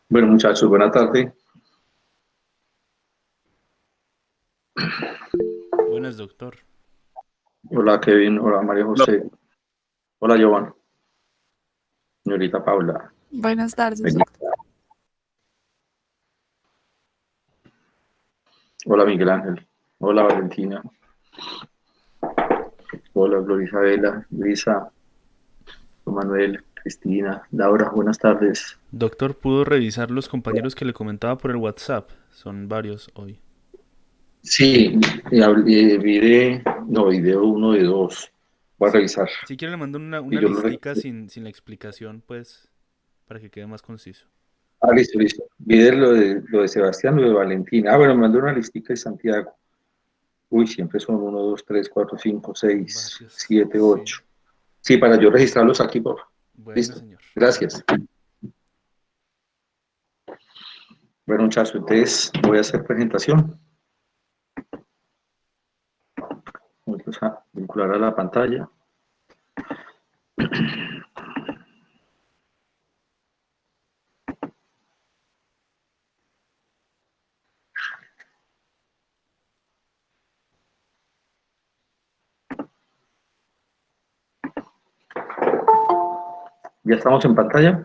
Bueno, muchachos, buena tarde. Buenas, doctor. Hola, Kevin. Hola, María José. Hola, Giovanni. Señorita Paula. Buenas tardes, Benita. doctor. Hola, Miguel Ángel. Hola, Valentina. Hola, Gloria Isabela, Luisa, Manuel, Cristina, Laura. Buenas tardes. Doctor, ¿pudo revisar los compañeros que le comentaba por el WhatsApp? Son varios hoy. Sí, no, video uno de dos. Voy a Si, revisar. si quiere le mando Y una yo lo listica reviso. sin la explicación, pues, para que quede más conciso. Ah, listo, listo. Vi lo de Sebastián, lo de Valentina. Ah, bueno, me mandó una listica de Santiago. Uy, siempre son uno, dos, tres, cuatro, cinco, Son seis, varios. siete, Sí. ocho. Sí, para yo registrarlos aquí, por favor. Bueno, Listo. señor. Gracias. Bueno, muchachos, entonces voy a hacer presentación. Vamos a vincular a la pantalla. ¿Ya estamos en pantalla?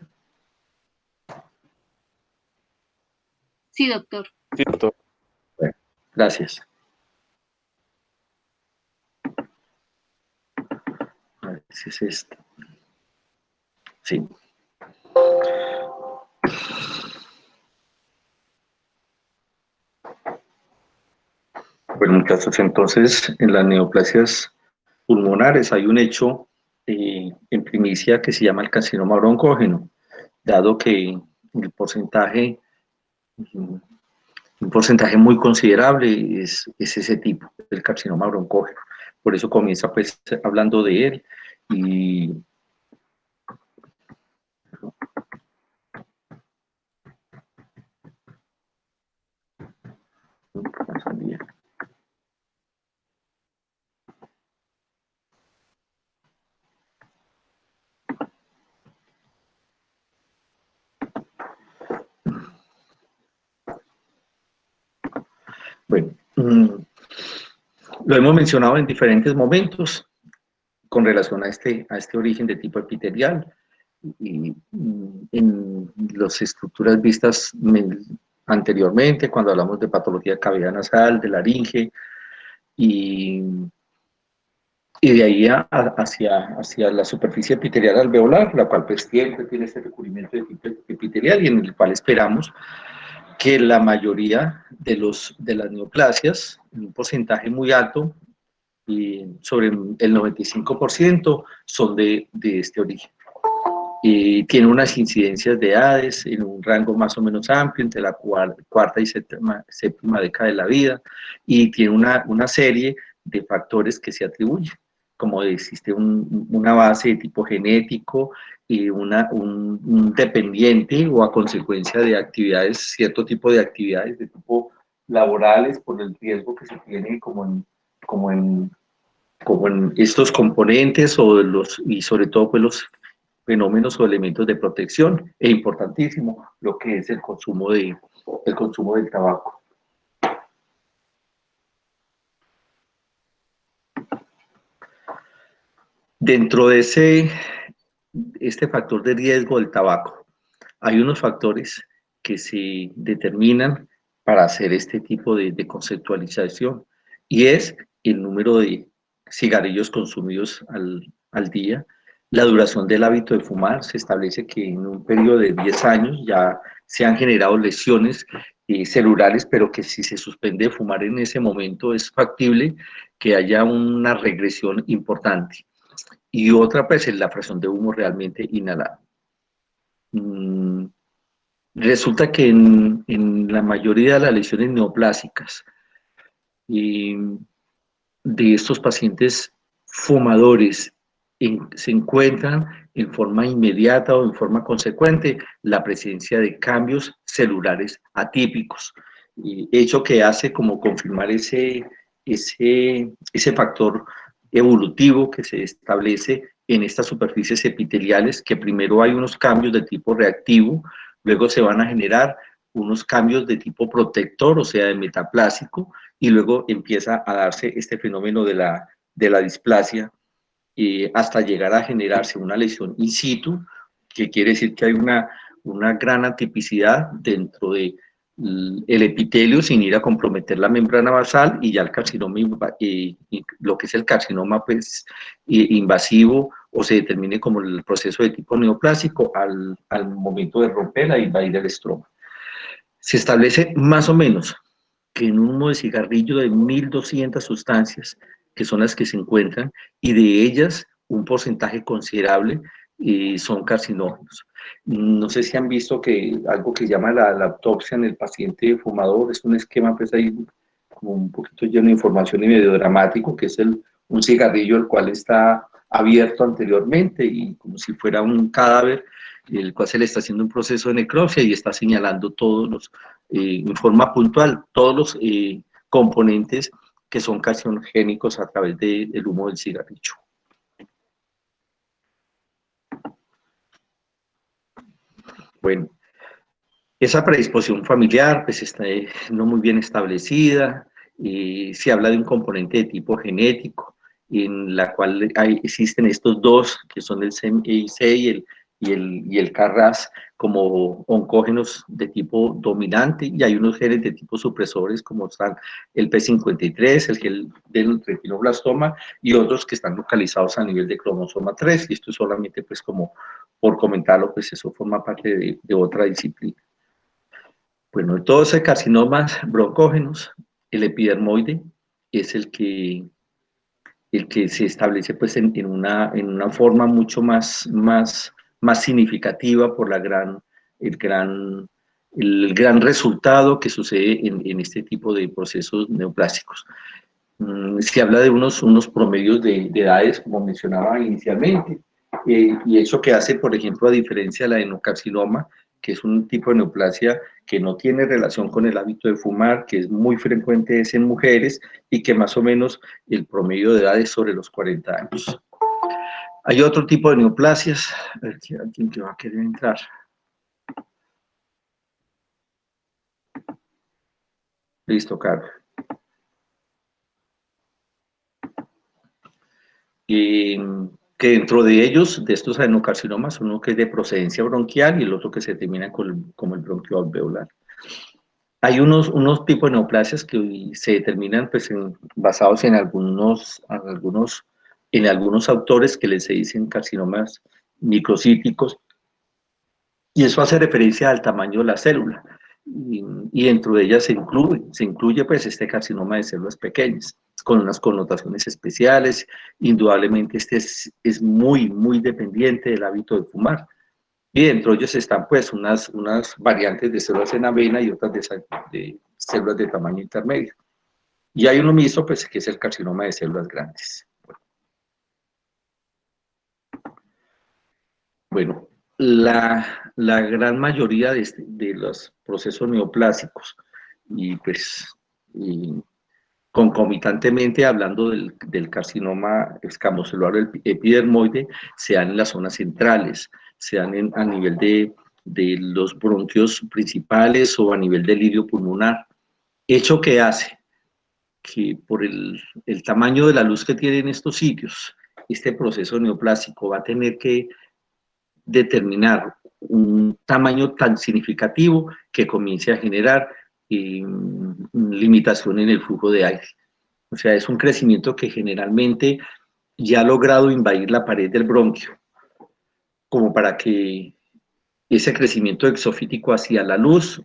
Sí, doctor. Bueno, gracias. A ver si es este. Sí. Bueno, muchachos, entonces en las neoplasias pulmonares hay un hecho en primicia que se llama el carcinoma broncógeno, dado que el porcentaje, un porcentaje muy considerable es ese tipo, el carcinoma broncógeno. Por eso comienza pues hablando de él y bueno, lo hemos mencionado en diferentes momentos con relación a este origen de tipo epitelial y en las estructuras vistas anteriormente, cuando hablamos de patología de cavidad nasal, de laringe, y, y de ahí hacia la superficie epitelial alveolar, la cual pues siempre tiene este recubrimiento de tipo epitelial y en el cual esperamos que la mayoría de las neoplasias, en un porcentaje muy alto, y sobre el 95% son de este origen. Y tiene unas incidencias de edades en un rango más o menos amplio entre la cuarta y séptima década de la vida y tiene una serie de factores que se atribuyen, como existe una base de tipo genético y un dependiente o a consecuencia de actividades, cierto tipo de actividades de tipo laborales por el riesgo que se tiene como en como en estos componentes y sobre todo pues los fenómenos o elementos de protección e importantísimo lo que es el consumo del tabaco. Dentro de este factor de riesgo del tabaco, hay unos factores que se determinan para hacer este tipo de conceptualización y es el número de cigarrillos consumidos al día, la duración del hábito de fumar. Se establece que en un periodo de 10 años ya se han generado lesiones celulares, pero que si se suspende fumar en ese momento es factible que haya una regresión importante. Y otra, pues, es la fracción de humo realmente inhalado. Mm, Resulta que en la mayoría de las lesiones neoplásicas y de estos pacientes fumadores se encuentran en forma inmediata o en forma consecuente la presencia de cambios celulares atípicos, hecho que hace como confirmar ese factor evolutivo que se establece en estas superficies epiteliales, que primero hay unos cambios de tipo reactivo, luego se van a generar unos cambios de tipo protector, o sea, de metaplásico, y luego empieza a darse este fenómeno de la displasia, hasta llegar a generarse una lesión in situ, que quiere decir que hay una gran atipicidad dentro de el epitelio sin ir a comprometer la membrana basal, y ya el carcinoma, lo que es el carcinoma pues, invasivo, o se determine como el proceso de tipo neoplásico al momento de romper e invadir el estroma. Se establece más o menos que en un humo de cigarrillo de 1.200 sustancias, que son las que se encuentran, y de ellas un porcentaje considerable son carcinógenos. No sé si han visto que algo que llama la autopsia en el paciente fumador es un esquema, pues ahí como un poquito lleno de información y medio dramático, que es un cigarrillo el cual está abierto anteriormente y como si fuera un cadáver, el cual se le está haciendo un proceso de necropsia y está señalando todos los, en forma puntual, todos los componentes que son carcinogénicos a través del humo del cigarrillo. Bueno, esa predisposición familiar pues está no muy bien establecida, se habla de un componente de tipo genético, en la cual existen estos dos, que son el CEM-EIC y el KRAS, como oncógenos de tipo dominante, y hay unos genes de tipo supresores, como están el P53, el gen del retinoblastoma, y otros que están localizados a nivel de cromosoma 3, y esto es solamente pues como por comentarlo, pues eso forma parte de otra disciplina. Bueno, de todos esos carcinomas broncógenos, el epidermoide es el que se establece pues, en una forma mucho más significativa por el gran resultado que sucede en este tipo de procesos neoplásicos. Se habla de unos promedios de edades, como mencionaba inicialmente, y eso que hace, por ejemplo, a diferencia de la adenocarcinoma, que es un tipo de neoplasia que no tiene relación con el hábito de fumar, que es muy frecuente en mujeres y que más o menos el promedio de edad es sobre los 40 años. Hay otro tipo de neoplasias, a ver si alguien que va a querer entrar. Listo, Carlos. Que dentro de ellos, de estos adenocarcinomas, uno que es de procedencia bronquial y el otro que se termina como el bronquio alveolar. Hay unos tipos de neoplasias que se determinan pues, basados en algunos autores que les dicen carcinomas microcíticos, y eso hace referencia al tamaño de la célula. Y dentro de ellas se incluye pues, este carcinoma de células pequeñas, con unas connotaciones especiales. Indudablemente este es muy dependiente del hábito de fumar. Y dentro de ellos están pues unas variantes de células en avena y otras de células de tamaño intermedio. Y hay uno mixto pues que es el carcinoma de células grandes. Bueno, la gran mayoría de los procesos neoplásicos y pues concomitantemente hablando del carcinoma escamocelular epidermoide, se dan en las zonas centrales, se dan a nivel de los bronquios principales o a nivel del lirio pulmonar, hecho que hace que por el tamaño de la luz que tienen estos sitios, este proceso neoplásico va a tener que determinar un tamaño tan significativo que comience a generar limitación en el flujo de aire. O sea, es un crecimiento que generalmente ya ha logrado invadir la pared del bronquio, como para que ese crecimiento exofítico hacia la luz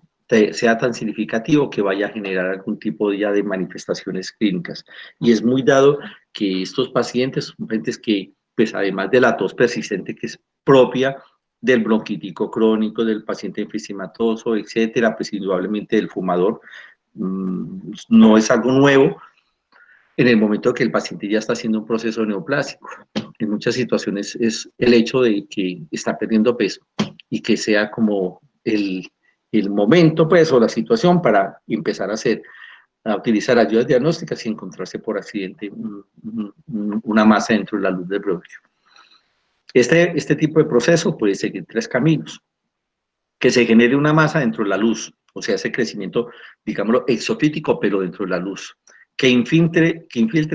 sea tan significativo que vaya a generar algún tipo ya de manifestaciones clínicas. Y es muy dado que estos pacientes son pacientes que, pues además de la tos persistente que es propia del bronquítico crónico, del paciente enfisematoso, etcétera, pues indudablemente del fumador, no es algo nuevo en el momento que el paciente ya está haciendo un proceso neoplásico. En muchas situaciones es el hecho de que está perdiendo peso y que sea como el momento, pues, o la situación para empezar a hacer a utilizar ayudas diagnósticas y encontrarse por accidente una masa dentro de la luz del bronquio. Este tipo de proceso puede seguir 3 caminos. Que se genere una masa dentro de la luz, o sea, ese crecimiento, digámoslo, exofítico, pero dentro de la luz, que infiltre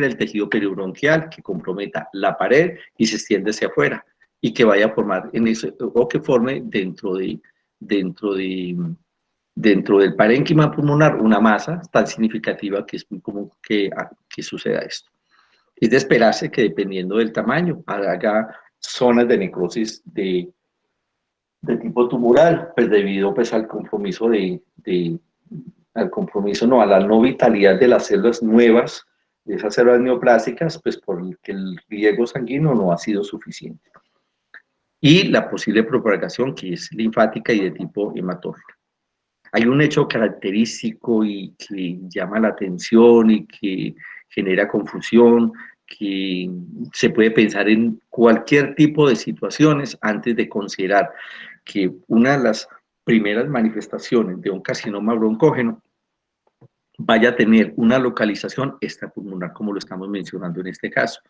el tejido peribronquial, que comprometa la pared y se extiende hacia afuera, y que vaya a formar en eso, o que forme dentro del parénquima pulmonar una masa tan significativa que es muy común que suceda esto. Es de esperarse que dependiendo del tamaño haga zonas de necrosis de tipo tumoral, pues debido pues al compromiso a la no vitalidad de las células nuevas, de esas células neoplásicas, pues porque el riego sanguíneo no ha sido suficiente. Y la posible propagación que es linfática y de tipo hematógeno. Hay un hecho característico y que llama la atención y que genera confusión, que se puede pensar en cualquier tipo de situaciones antes de considerar que una de las primeras manifestaciones de un carcinoma broncógeno vaya a tener una localización extrapulmonar, como lo estamos mencionando en este caso,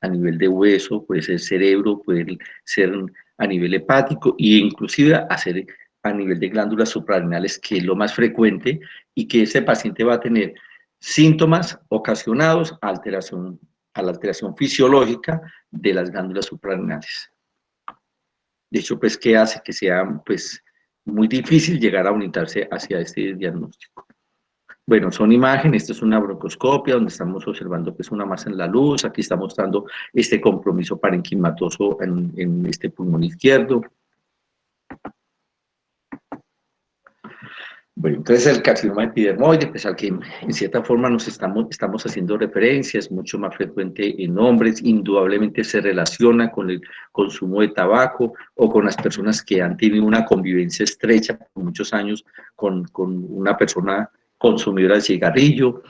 a nivel de hueso, puede ser cerebro, puede ser a nivel hepático e inclusive a nivel de glándulas suprarrenales, que es lo más frecuente y que ese paciente va a tener síntomas ocasionados a la alteración fisiológica de las glándulas suprarrenales. De hecho, pues, ¿qué hace que sea pues, muy difícil llegar a orientarse hacia este diagnóstico? Bueno, son imágenes, esto es una broncoscopia donde estamos observando pues, una masa en la luz, aquí está mostrando este compromiso parenquimatoso en este pulmón izquierdo. Bueno, entonces el carcinoma epidermoide, pues al que en cierta forma nos estamos haciendo referencia, es mucho más frecuente en hombres, indudablemente se relaciona con el consumo de tabaco o con las personas que han tenido una convivencia estrecha por muchos años con una persona consumidora de cigarrillo.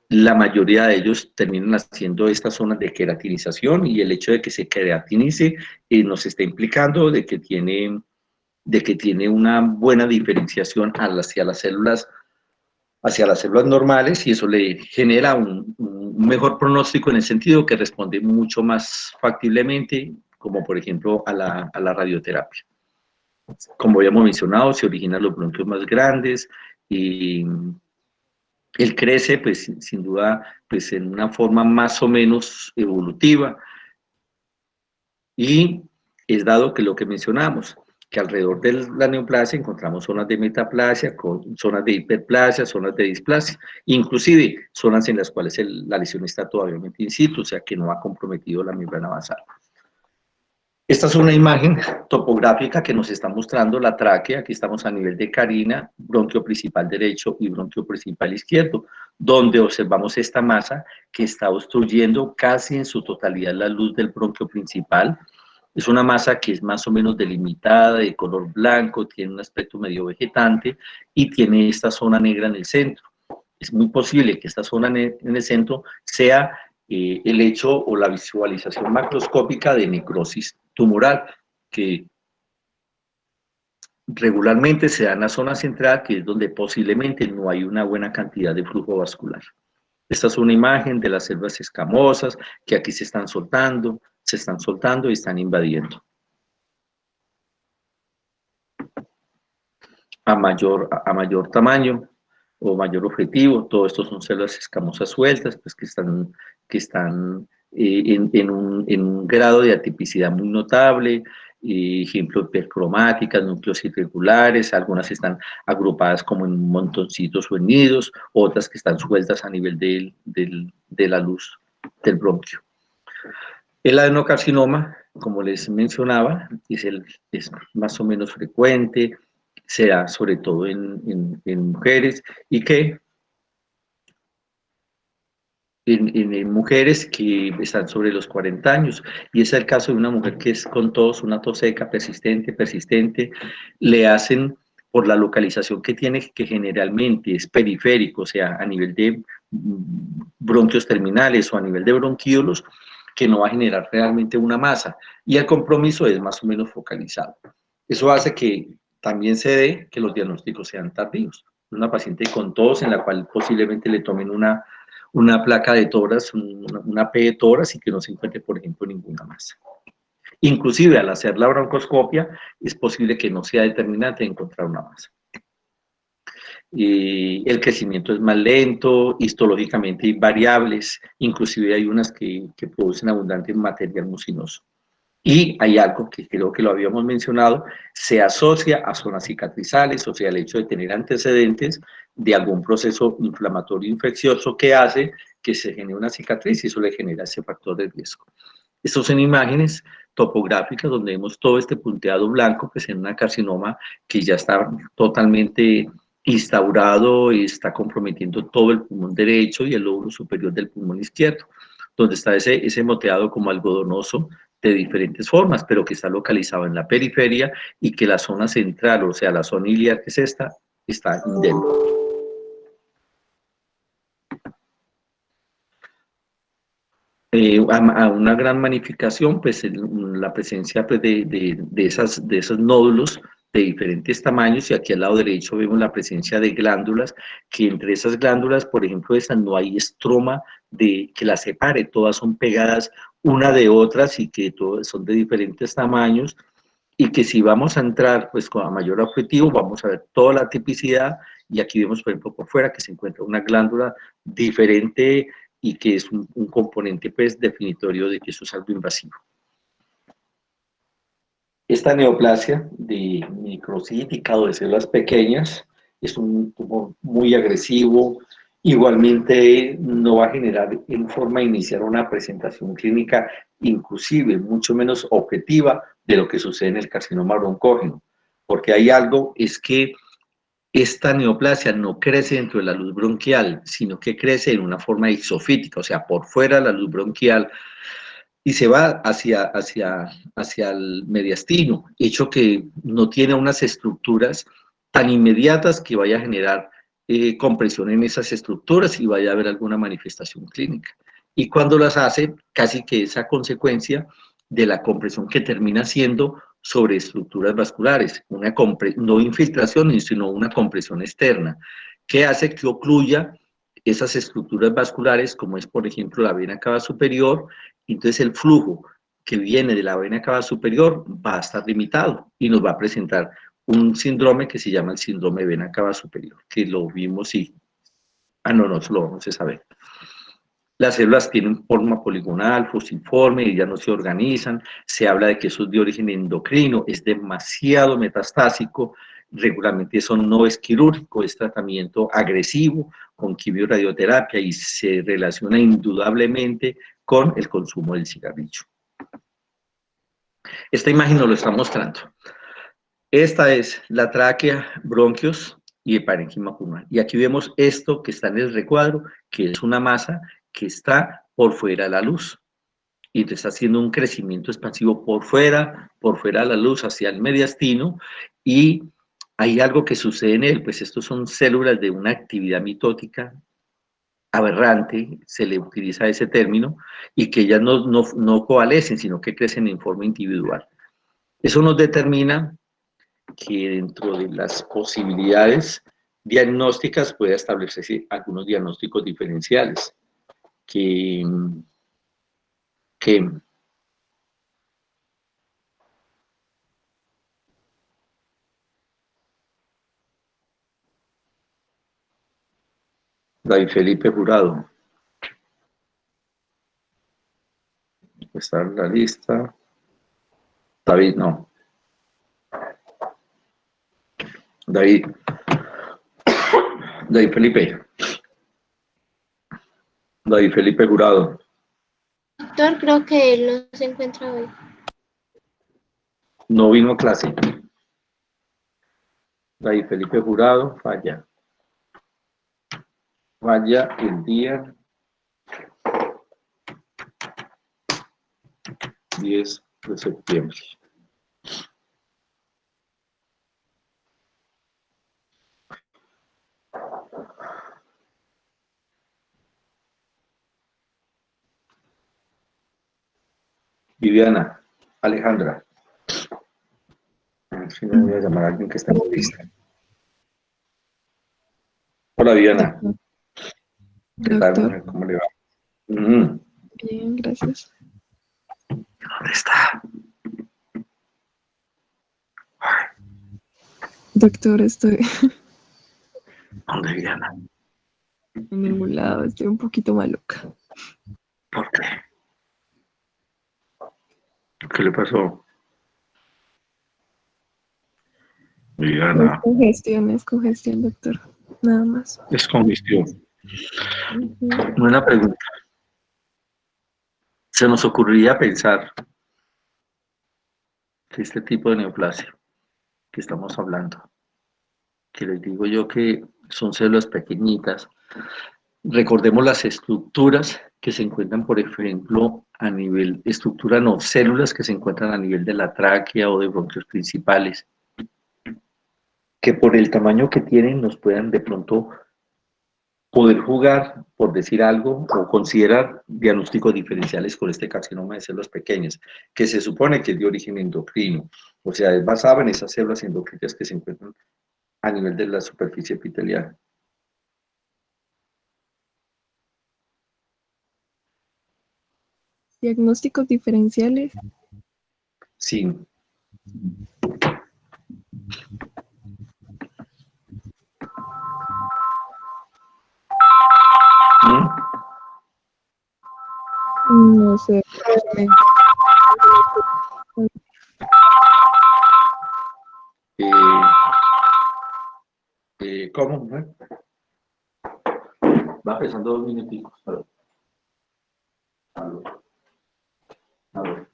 La mayoría de ellos terminan haciendo estas zonas de queratinización y el hecho de que se queratinice nos está implicando de que tiene una buena diferenciación hacia las células normales y eso le genera un mejor pronóstico en el sentido que responde mucho más factiblemente, como por ejemplo a la radioterapia. Como habíamos mencionado, se originan los bronquios más grandes y él crece, pues sin duda, pues en una forma más o menos evolutiva y es dado que lo que mencionamos, que alrededor de la neoplasia encontramos zonas de metaplasia, zonas de hiperplasia, zonas de displasia, inclusive zonas en las cuales la lesión está todavía in situ, o sea que no ha comprometido la membrana basal. Esta es una imagen topográfica que nos está mostrando la tráquea, aquí estamos a nivel de carina, bronquio principal derecho y bronquio principal izquierdo, donde observamos esta masa que está obstruyendo casi en su totalidad la luz del bronquio principal. Es una masa que es más o menos delimitada, de color blanco, tiene un aspecto medio vegetante y tiene esta zona negra en el centro. Es muy posible que esta zona en el centro sea el hecho o la visualización macroscópica de necrosis tumoral, que regularmente se da en la zona central, que es donde posiblemente no hay una buena cantidad de flujo vascular. Esta es una imagen de las células escamosas que aquí se están soltando y están invadiendo. A mayor tamaño o mayor objetivo, todo esto son células escamosas sueltas, pues que están en un grado de atipicidad muy notable, ejemplo, hipercromáticas, núcleos irregulares, algunas están agrupadas como en montoncitos o en nidos, otras que están sueltas a nivel de la luz del bronquio. El adenocarcinoma, como les mencionaba, es más o menos frecuente, se da sobre todo en mujeres y que en mujeres que están sobre los 40 años, y es el caso de una mujer que es con tos, una tos seca persistente, le hacen por la localización que tiene, que generalmente es periférico, o sea, a nivel de bronquios terminales o a nivel de bronquíolos, que no va a generar realmente una masa, y el compromiso es más o menos focalizado. Eso hace que también se dé que los diagnósticos sean tardíos. una paciente con tos en la cual posiblemente le tomen una placa de toras, una P de toras y que no se encuentre, por ejemplo, ninguna masa. Inclusive al hacer la broncoscopia es posible que no sea determinante encontrar una masa. El crecimiento es más lento, histológicamente hay variables, inclusive hay unas que producen abundante material mucinoso. Y hay algo que creo que lo habíamos mencionado, se asocia a zonas cicatrizales, o sea, el hecho de tener antecedentes de algún proceso inflamatorio infeccioso que hace que se genere una cicatriz y eso le genera ese factor de riesgo. Estos son imágenes topográficas donde vemos todo este punteado blanco, que es en una carcinoma que ya está totalmente instaurado y está comprometiendo todo el pulmón derecho y el lóbulo superior del pulmón izquierdo, donde está ese moteado como algodonoso de diferentes formas, pero que está localizado en la periferia y que la zona central, o sea, la zona iliar que es esta, está indemne. A una gran magnificación, pues la presencia pues, de esos nódulos de diferentes tamaños, y aquí al lado derecho vemos la presencia de glándulas, que entre esas glándulas, por ejemplo, estas no hay estroma que las separe, todas son pegadas una de otras y que todas son de diferentes tamaños, y que si vamos a entrar pues con mayor objetivo, vamos a ver toda la tipicidad, y aquí vemos, por ejemplo, por fuera que se encuentra una glándula diferente y que es un componente pues definitorio de que eso es algo invasivo. Esta neoplasia de microcítica o de células pequeñas es un tumor muy agresivo, igualmente no va a generar en forma de iniciar una presentación clínica inclusive mucho menos objetiva de lo que sucede en el carcinoma broncógeno, porque hay algo, es que esta neoplasia no crece dentro de la luz bronquial, sino que crece en una forma exofítica, o sea, por fuera de la luz bronquial, y se va hacia el mediastino, hecho que no tiene unas estructuras tan inmediatas que vaya a generar compresión en esas estructuras y vaya a haber alguna manifestación clínica. Y cuando las hace, casi que esa consecuencia de la compresión que termina siendo sobre estructuras vasculares, no infiltración, sino una compresión externa, que hace que ocluya esas estructuras vasculares, como es, por ejemplo, la vena cava superior. Entonces el flujo que viene de la vena cava superior va a estar limitado y nos va a presentar un síndrome que se llama el síndrome de vena cava superior, que lo vimos y... no lo vamos a saber. Las células tienen forma poligonal, fusiforme, y ya no se organizan. Se habla de que eso es de origen endocrino, es demasiado metastásico. Regularmente eso no es quirúrgico, es tratamiento agresivo con quimioradioterapia y se relaciona indudablemente con el consumo del cigarrillo. Esta imagen nos lo está mostrando. Esta es la tráquea, bronquios y el parénquima pulmonar. Y aquí vemos esto que está en el recuadro, que es una masa que está por fuera de la luz. Y entonces está haciendo un crecimiento expansivo por fuera de la luz hacia el mediastino, y hay algo que sucede en él, pues estos son células de una actividad mitótica aberrante, se le utiliza ese término, y que ellas no coalescen, sino que crecen en forma individual. Eso nos determina que dentro de las posibilidades diagnósticas puede establecerse algunos diagnósticos diferenciales, que David Felipe Jurado está en la lista. David, no. David Felipe. David Felipe Jurado. Doctor, creo que él no se encuentra hoy. No vino a clase. David Felipe Jurado, falla. Falla el día 10 de septiembre. Viviana, Alejandra. A ver si no voy a llamar a alguien que está en la lista. Hola, Viviana. Doctor, ¿Qué tal, doctor, mujer? ¿Cómo le va? Mm, bien, gracias. ¿Dónde está? Doctor, estoy ¿Dónde, Viviana? en ningún lado, estoy un poquito maluca. ¿Por qué? ¿Qué le pasó? Viviana, Es congestión, doctor. Nada más. es congestión. Ujú. Buena pregunta. Se nos ocurriría pensar que este tipo de neoplasia que estamos hablando, que les digo yo que son células pequeñitas, recordemos las estructuras que se encuentran, por ejemplo, a nivel, estructura no, células que se encuentran a nivel de la tráquea o de bronquios principales, que por el tamaño que tienen nos puedan de pronto poder jugar, por decir algo, o considerar diagnósticos diferenciales con este carcinoma de células pequeñas, que se supone que es de origen endocrino, o sea, es basado en esas células endocrinas que se encuentran a nivel de la superficie epitelial. Diagnósticos diferenciales. Sí. ¿Mm? No sé. me- Eh, ¿Cómo? Va pesando 2 minuticos. Aló, aló.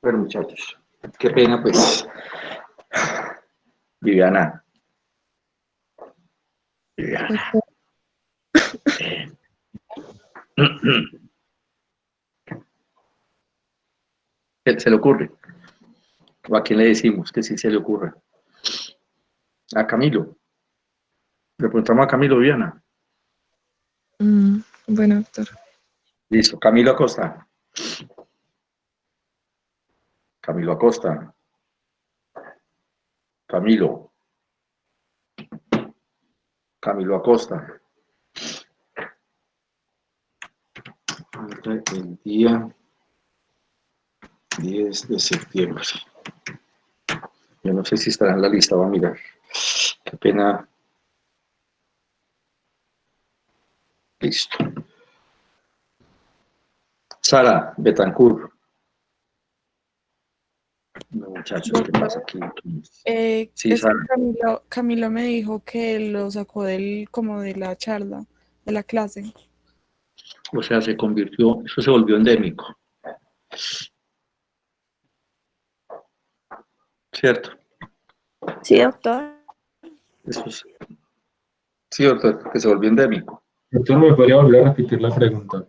Bueno, muchachos, qué pena, pues, Viviana. Viviana. Doctor, eh, ¿Qué se le ocurre? ¿O a quién le decimos que sí se le ocurre? A Camilo. Le preguntamos a Camilo, Viviana. bueno, doctor. Listo, Camilo Acosta. Camilo Acosta. Camilo. Camilo Acosta. El día 10 de septiembre. Yo no sé si estará en la lista, voy a mirar. Qué pena. Listo. Sara Betancourt. No, muchachos, ¿qué pasa Doctor, aquí? Sí, es Sara. que Camilo me dijo que lo sacó como de la charla, de la clase. O sea, se convirtió, eso se volvió endémico, ¿cierto? Sí, doctor. Eso es cierto, que se volvió endémico. Doctor, ¿me podría volver a repetir la pregunta?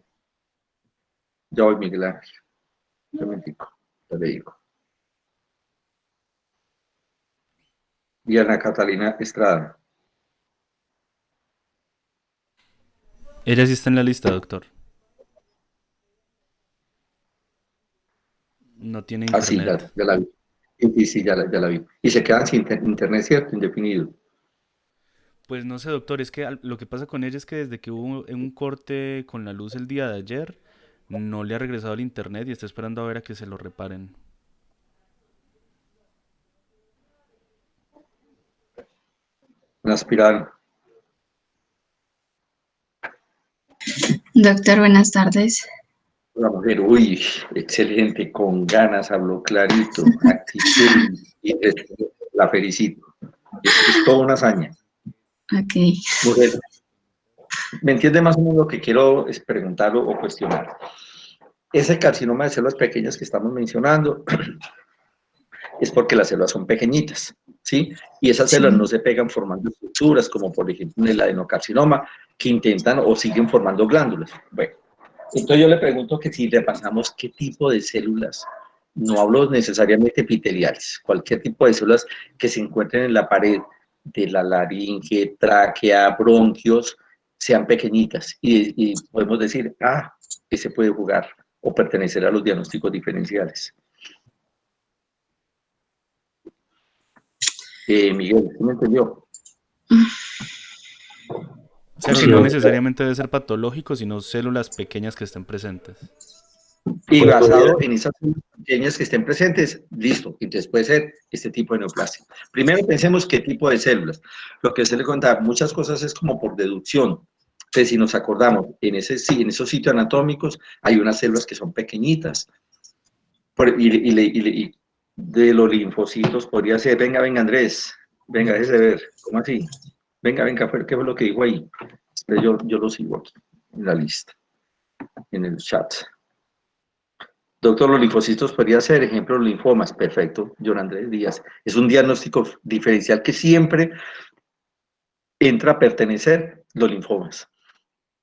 Ya voy, Miguel Ángel. Un momentico, ya le digo. Diana Catalina Estrada. Ella sí está en la lista, doctor. No tiene Ah, sí, internet. ya la vi. Y sí, ya la vi. Y se quedan sin internet, ¿cierto? Indefinido. Pues no sé, doctor, es que lo que pasa con ella es que desde que hubo un corte con la luz el día de ayer, no le ha regresado el internet y está esperando a ver a que se lo reparen. Una aspirada. Doctor, buenas tardes. La mujer, uy, excelente, con ganas, habló clarito, actitud, y la felicito. Es toda una hazaña. Ok. Mujer, ¿me entiende más o menos lo que quiero es preguntarlo o cuestionar? Ese carcinoma de células pequeñas que estamos mencionando es porque las células son pequeñitas, ¿sí? Y esas células no Sí. se pegan formando estructuras, como por ejemplo en el adenocarcinoma, que intentan o siguen formando glándulas. Bueno, entonces yo le pregunto que si repasamos qué tipo de células, no hablo necesariamente epiteliales, cualquier tipo de células que se encuentren en la pared de la laringe, tráquea, bronquios, sean pequeñitas y podemos decir, ese puede jugar o pertenecer a los diagnósticos diferenciales. Miguel, ¿sí me entendió? O sea que Sí, no doctor. necesariamente debe ser patológico, sino células pequeñas que estén presentes. Y Podría- basado en esas células pequeñas que estén presentes, listo. Entonces puede ser este tipo de neoplasia. Primero pensemos qué tipo de células. Lo que se le cuenta, muchas cosas es como por deducción. Entonces, si nos acordamos, en esos sitios anatómicos hay unas células que son pequeñitas. Y de los linfocitos podría ser, venga, Andrés, venga, déjese ver, ¿cómo así? Venga, ¿qué fue lo que dijo ahí? Espera, yo lo sigo aquí, en la lista, en el chat. Doctor, los linfocitos podría ser, ejemplo, los linfomas. Perfecto, John Andrés Díaz. Es un diagnóstico diferencial que siempre entra a pertenecer los linfomas.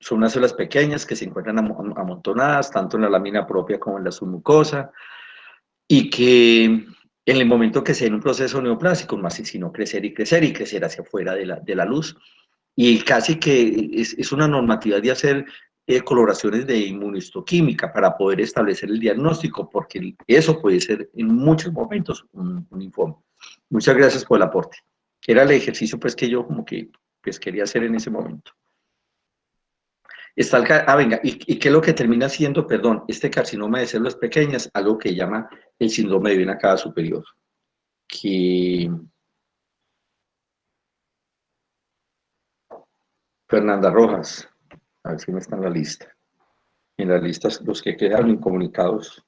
Son unas células pequeñas que se encuentran amontonadas, tanto en la lámina propia como en la submucosa, y que en el momento que se den un proceso neoplásico, más sino crecer y crecer y crecer hacia afuera de la luz. Y casi que es una normatividad de hacer coloraciones de inmunohistoquímica para poder establecer el diagnóstico, porque eso puede ser en muchos momentos un linfoma. Muchas gracias por el aporte. Era el ejercicio pues que yo como que pues, quería hacer en ese momento. Está venga, ¿y qué es lo que termina siendo, perdón, este carcinoma de células pequeñas? Algo que llama el síndrome de vena cava superior, que Fernanda Rojas, a ver si no está en la lista. En las listas, los que quedan incomunicados,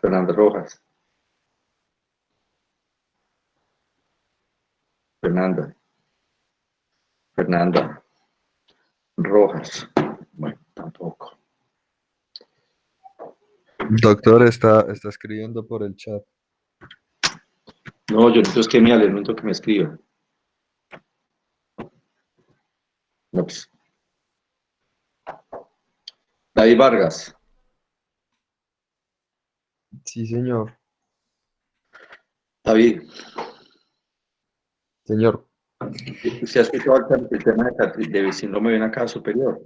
Fernanda Rojas, Fernanda Rojas, bueno, tampoco. Doctor, está escribiendo por el chat. No, yo necesito que me alimento que me escriba. No, pues. David Vargas, Sí, señor. David, Señor, ¿usted ha escuchado el tema de síndrome de vena cava superior?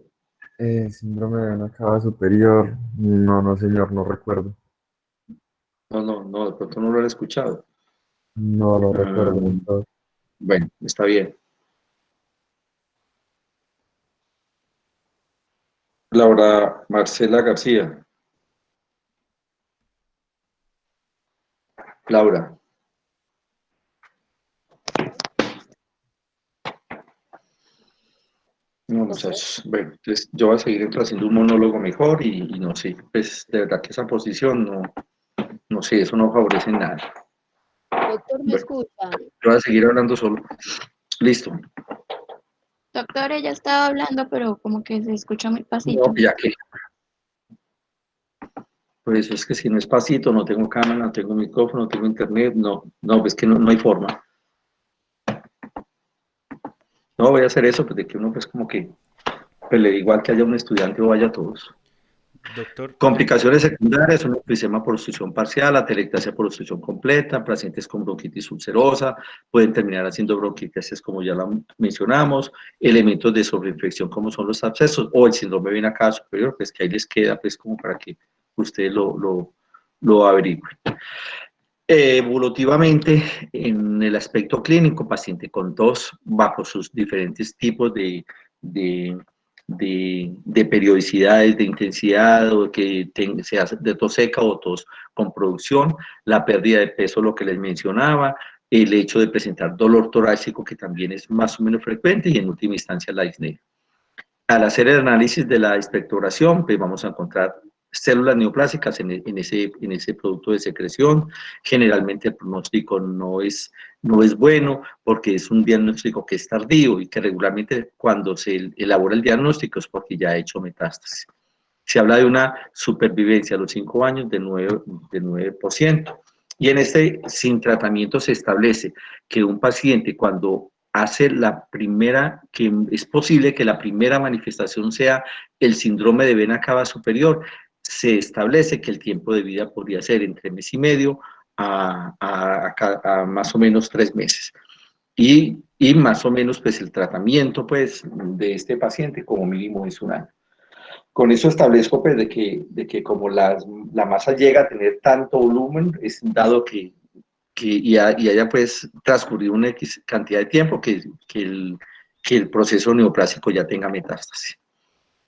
síndrome de vena cava superior. No, no, señor, no recuerdo. No, de pronto no lo he escuchado. No lo recuerdo, Um, doctor. bueno, está bien. Laura Marcela García. Laura. No, muchachos. Bueno, entonces yo voy a seguir haciendo un monólogo mejor y no sé, pues de verdad que esa posición no sé, eso no favorece en nada. Doctor, ¿me Bueno, escucha? yo voy a seguir hablando solo. Listo. Doctor, ella estaba hablando, pero como que se escucha muy No, pasito. ya que, pues es que si no es pasito, no tengo cámara, no tengo micrófono, no tengo internet, no, pues que no hay forma. No voy a hacer eso, pues de que uno pues como que, pues le da igual que haya un estudiante o vaya todos. Doctor, Complicaciones secundarias, un enfisema por obstrucción parcial, atelectasia por obstrucción completa, pacientes con bronquitis ulcerosa, pueden terminar haciendo bronquitis como ya lo mencionamos, elementos de sobreinfección como son los abscesos o el síndrome de vena cava superior, pues que ahí les queda pues como para que ustedes lo averigüen. Evolutivamente, en el aspecto clínico, paciente con tos bajo sus diferentes tipos de periodicidades, de intensidad, o que sea de tos seca o tos con producción, la pérdida de peso, lo que les mencionaba, el hecho de presentar dolor torácico, que también es más o menos frecuente, y en última instancia la disnea. Al hacer el análisis de la espectroración, pues vamos a encontrar células neoplásicas en ese producto de secreción. Generalmente el pronóstico no es bueno porque es un diagnóstico que es tardío y que regularmente cuando se elabora el diagnóstico es porque ya ha hecho metástasis. Se habla de una supervivencia a los 5 años de 9%. Y sin tratamiento se establece que un paciente cuando hace que es posible que la primera manifestación sea el síndrome de vena cava superior, se establece que el tiempo de vida podría ser entre mes y medio a más o menos 3 meses. Y más o menos pues el tratamiento pues de este paciente como mínimo es 1 año. Con eso establezco pues de que como la masa llega a tener tanto volumen, es dado que haya pues transcurrido una X cantidad de tiempo que el proceso neoplásico ya tenga metástasis.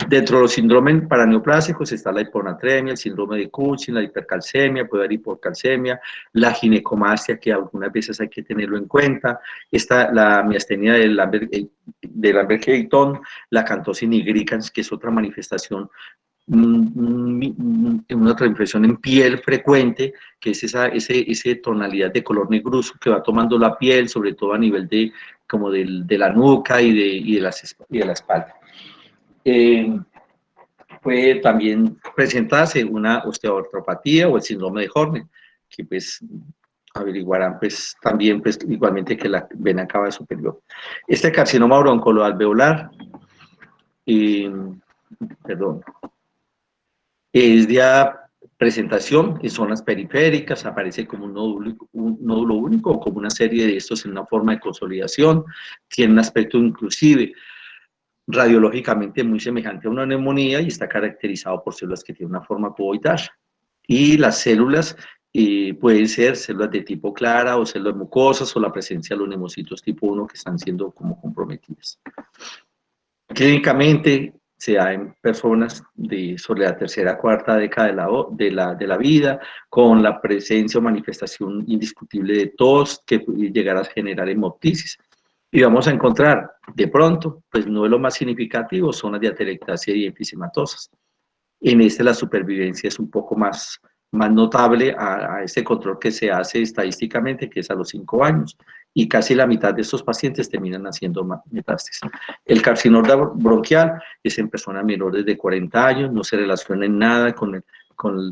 Dentro de los síndromes paraneoplásicos está la hiponatremia, el síndrome de Cushing, la hipercalcemia, puede haber hipocalcemia, la ginecomastia, que algunas veces hay que tenerlo en cuenta, está la miastenia de Lambert-Eaton, la acanthosis nigricans, que es otra manifestación, una transmisión en piel frecuente, que es esa tonalidad de color negruzco que va tomando la piel, sobre todo a nivel de la nuca y de la espalda. Puede también presentarse una osteoartropatía o el síndrome de Horner, que pues averiguarán pues también pues igualmente que la vena cava superior. Este carcinoma broncoalveolar, perdón, es de presentación en zonas periféricas, aparece como un nódulo único o como una serie de estos en una forma de consolidación, tiene un aspecto inclusive radiológicamente muy semejante a una neumonía y está caracterizado por células que tienen una forma cuboidal. Y las células pueden ser células de tipo clara o células mucosas o la presencia de los neumocitos tipo 1 que están siendo como comprometidas. Clínicamente se da en personas sobre la tercera, cuarta década de la vida, con la presencia o manifestación indiscutible de tos que puede llegar a generar hemoptisis. Y vamos a encontrar, de pronto, pues no es lo más significativo, zonas de atelectasia y enfisematosas. En la supervivencia es un poco más notable a este control que se hace estadísticamente, que es a los 5 años, y casi la mitad de estos pacientes terminan haciendo metástasis. El carcinoma bronquial es en personas menores de 40 años, no se relaciona en nada con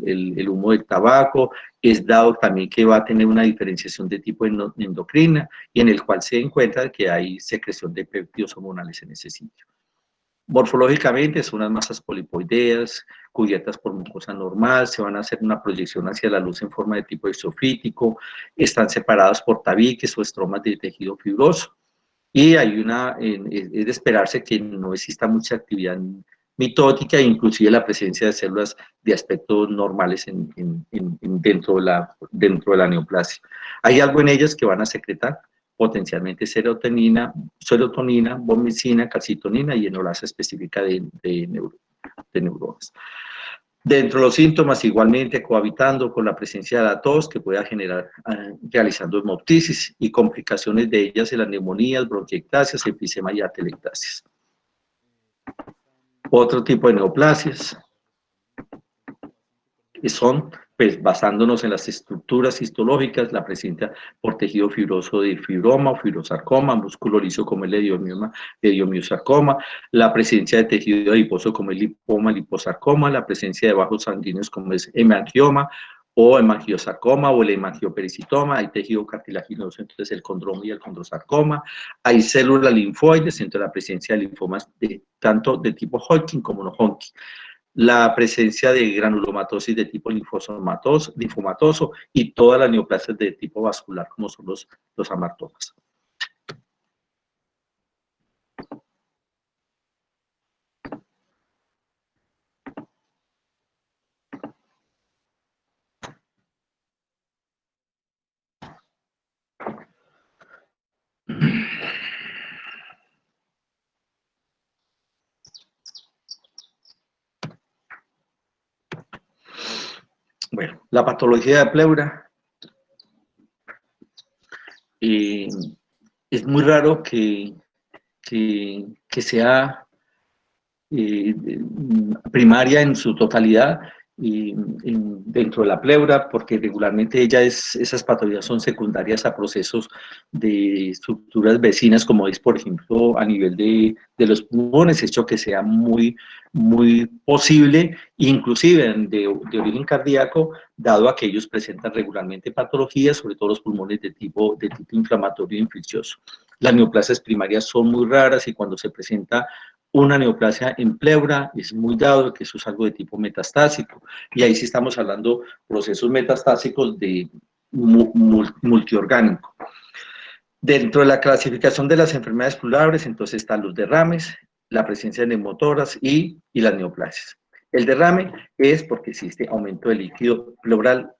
el humo del tabaco, es dado también que va a tener una diferenciación de tipo endocrina y en el cual se encuentra que hay secreción de péptidos hormonales en ese sitio. Morfológicamente son unas masas polipoideas, cubiertas por mucosa normal, se van a hacer una proyección hacia la luz en forma de tipo exofítico, están separadas por tabiques o estromas de tejido fibroso. Y hay es de esperarse que no exista mucha actividad mitótica e inclusive la presencia de células de aspectos normales dentro de la neoplasia. Hay algo en ellas que van a secretar potencialmente serotonina, bomicina, calcitonina y enolasa específica de neuronas. Dentro de los síntomas, igualmente cohabitando con la presencia de la tos que pueda generar realizando hemoptisis y complicaciones de ellas en las neumonías, bronquiectasias, enfisema y atelectasias. Otro tipo de neoplasias que son, pues basándonos en las estructuras histológicas, la presencia por tejido fibroso de fibroma o fibrosarcoma, músculo liso como el ediomiosarcoma, la presencia de tejido adiposo como el lipoma, liposarcoma, la presencia de vasos sanguíneos como es hemangioma o hemangiosarcoma o el hemangiopericitoma, hay tejido cartilaginoso, entonces el condromo y el condrosarcoma, hay células linfoides, entonces la presencia de linfomas tanto de tipo Hodgkin como no Hodgkin. la presencia de granulomatosis de tipo linfomatoso y todas las neoplasias de tipo vascular, como son los amartomas. Bueno, la patología de pleura. Es muy raro que sea primaria en su totalidad dentro de la pleura, porque regularmente esas patologías son secundarias a procesos de estructuras vecinas, como es, por ejemplo, a nivel de los pulmones, hecho que sea muy posible, inclusive de origen cardíaco, dado a que ellos presentan regularmente patologías, sobre todo los pulmones de tipo inflamatorio e infeccioso. Las neoplasias primarias son muy raras y cuando se presenta una neoplasia en pleura es muy dado que eso es algo de tipo metastásico, y ahí sí estamos hablando procesos metastásicos de multiorgánico. Dentro de la clasificación de las enfermedades pleurales, entonces están los derrames, la presencia de neumotoras y las neoplasias. El derrame es porque existe aumento del líquido pleural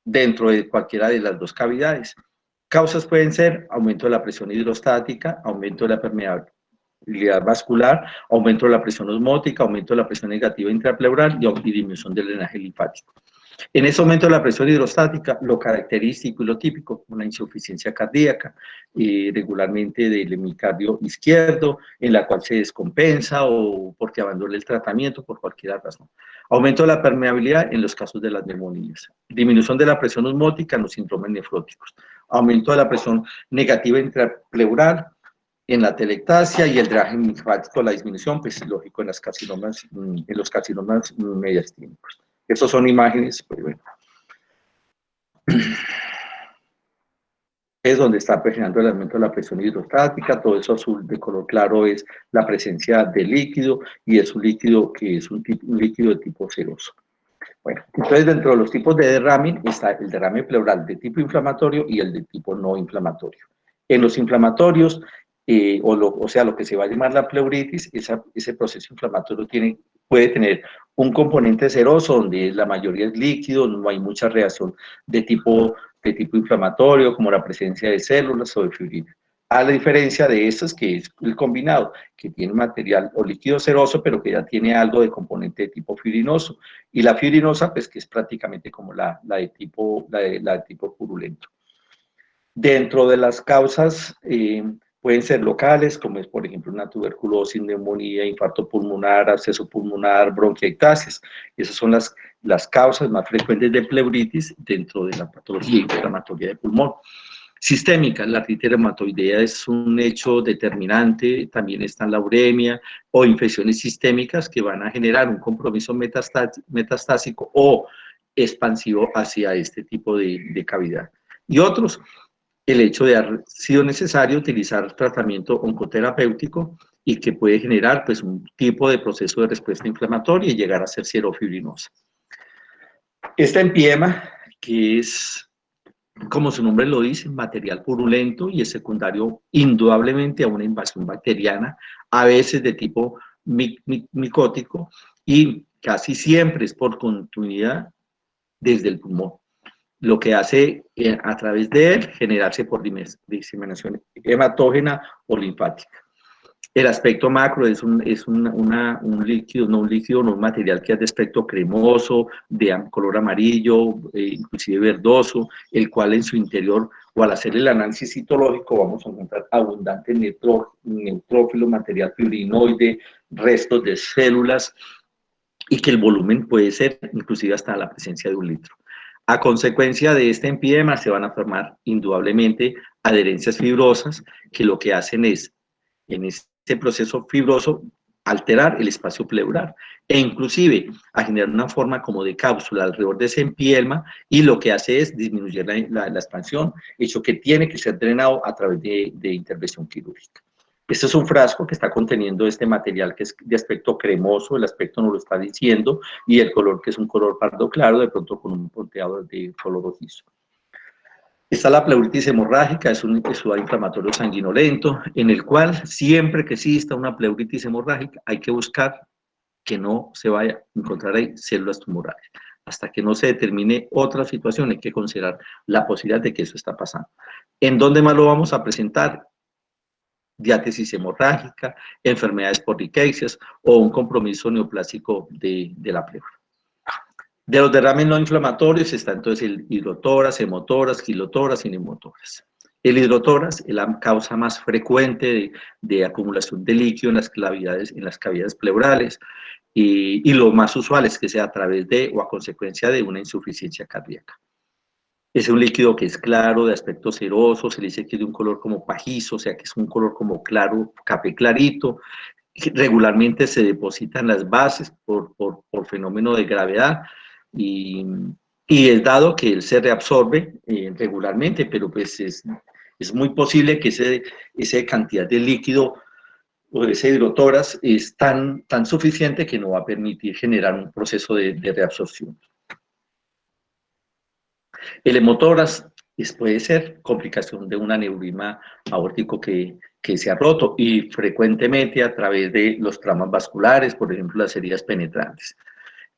dentro de cualquiera de las dos cavidades. Causas pueden ser aumento de la presión hidrostática, aumento de la permeabilidad vascular, aumento de la presión osmótica, aumento de la presión negativa intrapleural y disminución del drenaje linfático. En ese aumento de la presión hidrostática, lo característico y lo típico, una insuficiencia cardíaca, regularmente del hemicardio izquierdo, en la cual se descompensa o porque abandona el tratamiento por cualquier razón. Aumento de la permeabilidad en los casos de las neumonías. Disminución de la presión osmótica en los síndromes nefróticos. Aumento de la presión negativa intrapleural en la telectasia y el drenaje linfático, la disminución, pues lógico, en los carcinomas mediastínicos. Estas son imágenes, pues bueno. Es donde está presionando el aumento de la presión hidrostática, todo eso azul de color claro es la presencia de líquido, y es un líquido que es un líquido de tipo seroso. Bueno, entonces dentro de los tipos de derrame está el derrame pleural de tipo inflamatorio y el de tipo no inflamatorio. En los inflamatorios, o sea, lo que se va a llamar la pleuritis, ese proceso inflamatorio puede tener un componente seroso, donde la mayoría es líquido, no hay mucha reacción de tipo inflamatorio, como la presencia de células o de fibrina. A la diferencia de estos, que es el combinado, que tiene material o líquido seroso, pero que ya tiene algo de componente de tipo fibrinoso. Y la fibrinosa, pues que es prácticamente como la de tipo purulento. Dentro de las causas pueden ser locales, como es por ejemplo una tuberculosis, neumonía, infarto pulmonar, absceso pulmonar, bronquiectasias. Esas son las causas más frecuentes de pleuritis dentro de la patología inflamatoria de pulmón. Sistémica, la artritis reumatoidea es un hecho determinante, también están la uremia o infecciones sistémicas que van a generar un compromiso metastásico o expansivo hacia este tipo de cavidad. Y otros, el hecho de haber sido necesario utilizar tratamiento oncoterapéutico y que puede generar pues un tipo de proceso de respuesta inflamatoria y llegar a ser sierofibrinosa. Esta empiema, que es, como su nombre lo dice, material purulento y es secundario indudablemente a una invasión bacteriana, a veces de tipo micótico, y casi siempre es por continuidad desde el pulmón, lo que hace a través de él generarse por diseminación hematógena o linfática. El aspecto macro es un líquido, no un material que es de aspecto cremoso, de color amarillo, inclusive verdoso, el cual en su interior, o al hacer el análisis citológico, vamos a encontrar abundante neutrófilo, material fibrinoide, restos de células, y que el volumen puede ser inclusive hasta la presencia de 1 litro. A consecuencia de este empiema se van a formar indudablemente adherencias fibrosas, que lo que hacen es, en este proceso fibroso, alterar el espacio pleural e inclusive a generar una forma como de cápsula alrededor de ese empiema, y lo que hace es disminuir la expansión, hecho que tiene que ser drenado a través de intervención quirúrgica. Este es un frasco que está conteniendo este material que es de aspecto cremoso, el aspecto nos lo está diciendo, y el color que es un color pardo claro, de pronto con un punteado de color rojizo. Está la pleuritis hemorrágica, es un episodio inflamatorio sanguinolento, en el cual siempre que exista una pleuritis hemorrágica hay que buscar que no se vaya a encontrar ahí células tumorales. Hasta que no se determine otra situación, hay que considerar la posibilidad de que eso está pasando. ¿En dónde más lo vamos a presentar? Diátesis hemorrágica, enfermedades por riquecias o un compromiso neoplásico de la pleura. De los derrames no inflamatorios está entonces el hidrotórax, hemotórax, kilotórax y neumotórax. El hidrotórax es la causa más frecuente de acumulación de líquido en las cavidades pleurales y lo más usual es que sea a través de o a consecuencia de una insuficiencia cardíaca. Es un líquido que es claro, de aspecto ceroso, se le dice que es de un color como pajizo, o sea que es un color como claro, café clarito. Regularmente se depositan las bases por fenómeno de gravedad y es dado que él se reabsorbe regularmente, pero pues es muy posible que esa cantidad de líquido o ese hidrotórax es tan suficiente que no va a permitir generar un proceso de reabsorción. El hemotórax puede ser complicación de un aneurisma aórtico que se ha roto y frecuentemente a través de los traumas vasculares, por ejemplo, las heridas penetrantes.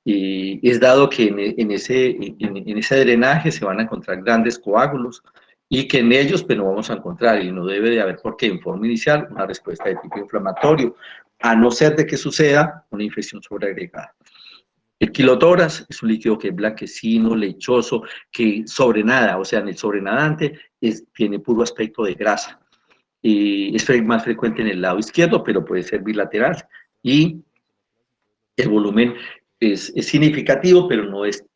Y es dado que en ese drenaje se van a encontrar grandes coágulos y que en ellos pues no vamos a encontrar y no debe de haber porque en forma inicial una respuesta de tipo inflamatorio, a no ser de que suceda una infección sobreagregada. El kilotórax es un líquido que es blanquecino, lechoso, que sobrenada, o sea, en el sobrenadante tiene puro aspecto de grasa. Y es más frecuente en el lado izquierdo, pero puede ser bilateral. Y el volumen es significativo, pero no es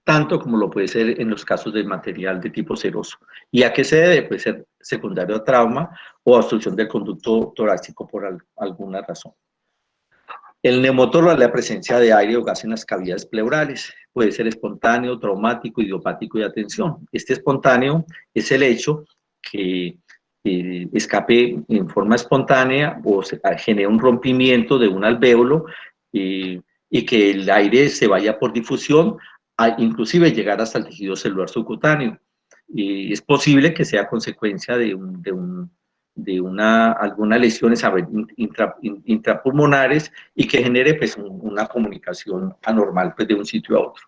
tanto como lo puede ser en los casos de material de tipo seroso. ¿Y a qué se debe? Puede ser secundario a trauma o obstrucción del conducto torácico por alguna razón. El neumotórax es la presencia de aire o gas en las cavidades pleurales. Puede ser espontáneo, traumático, idiopático y de atención. Este espontáneo es el hecho que escape en forma espontánea o se genera un rompimiento de un alvéolo y que el aire se vaya por difusión, inclusive llegar hasta el tejido celular subcutáneo. Y es posible que sea consecuencia de algunas lesiones intrapulmonares y que genere pues, una comunicación anormal pues, de un sitio a otro.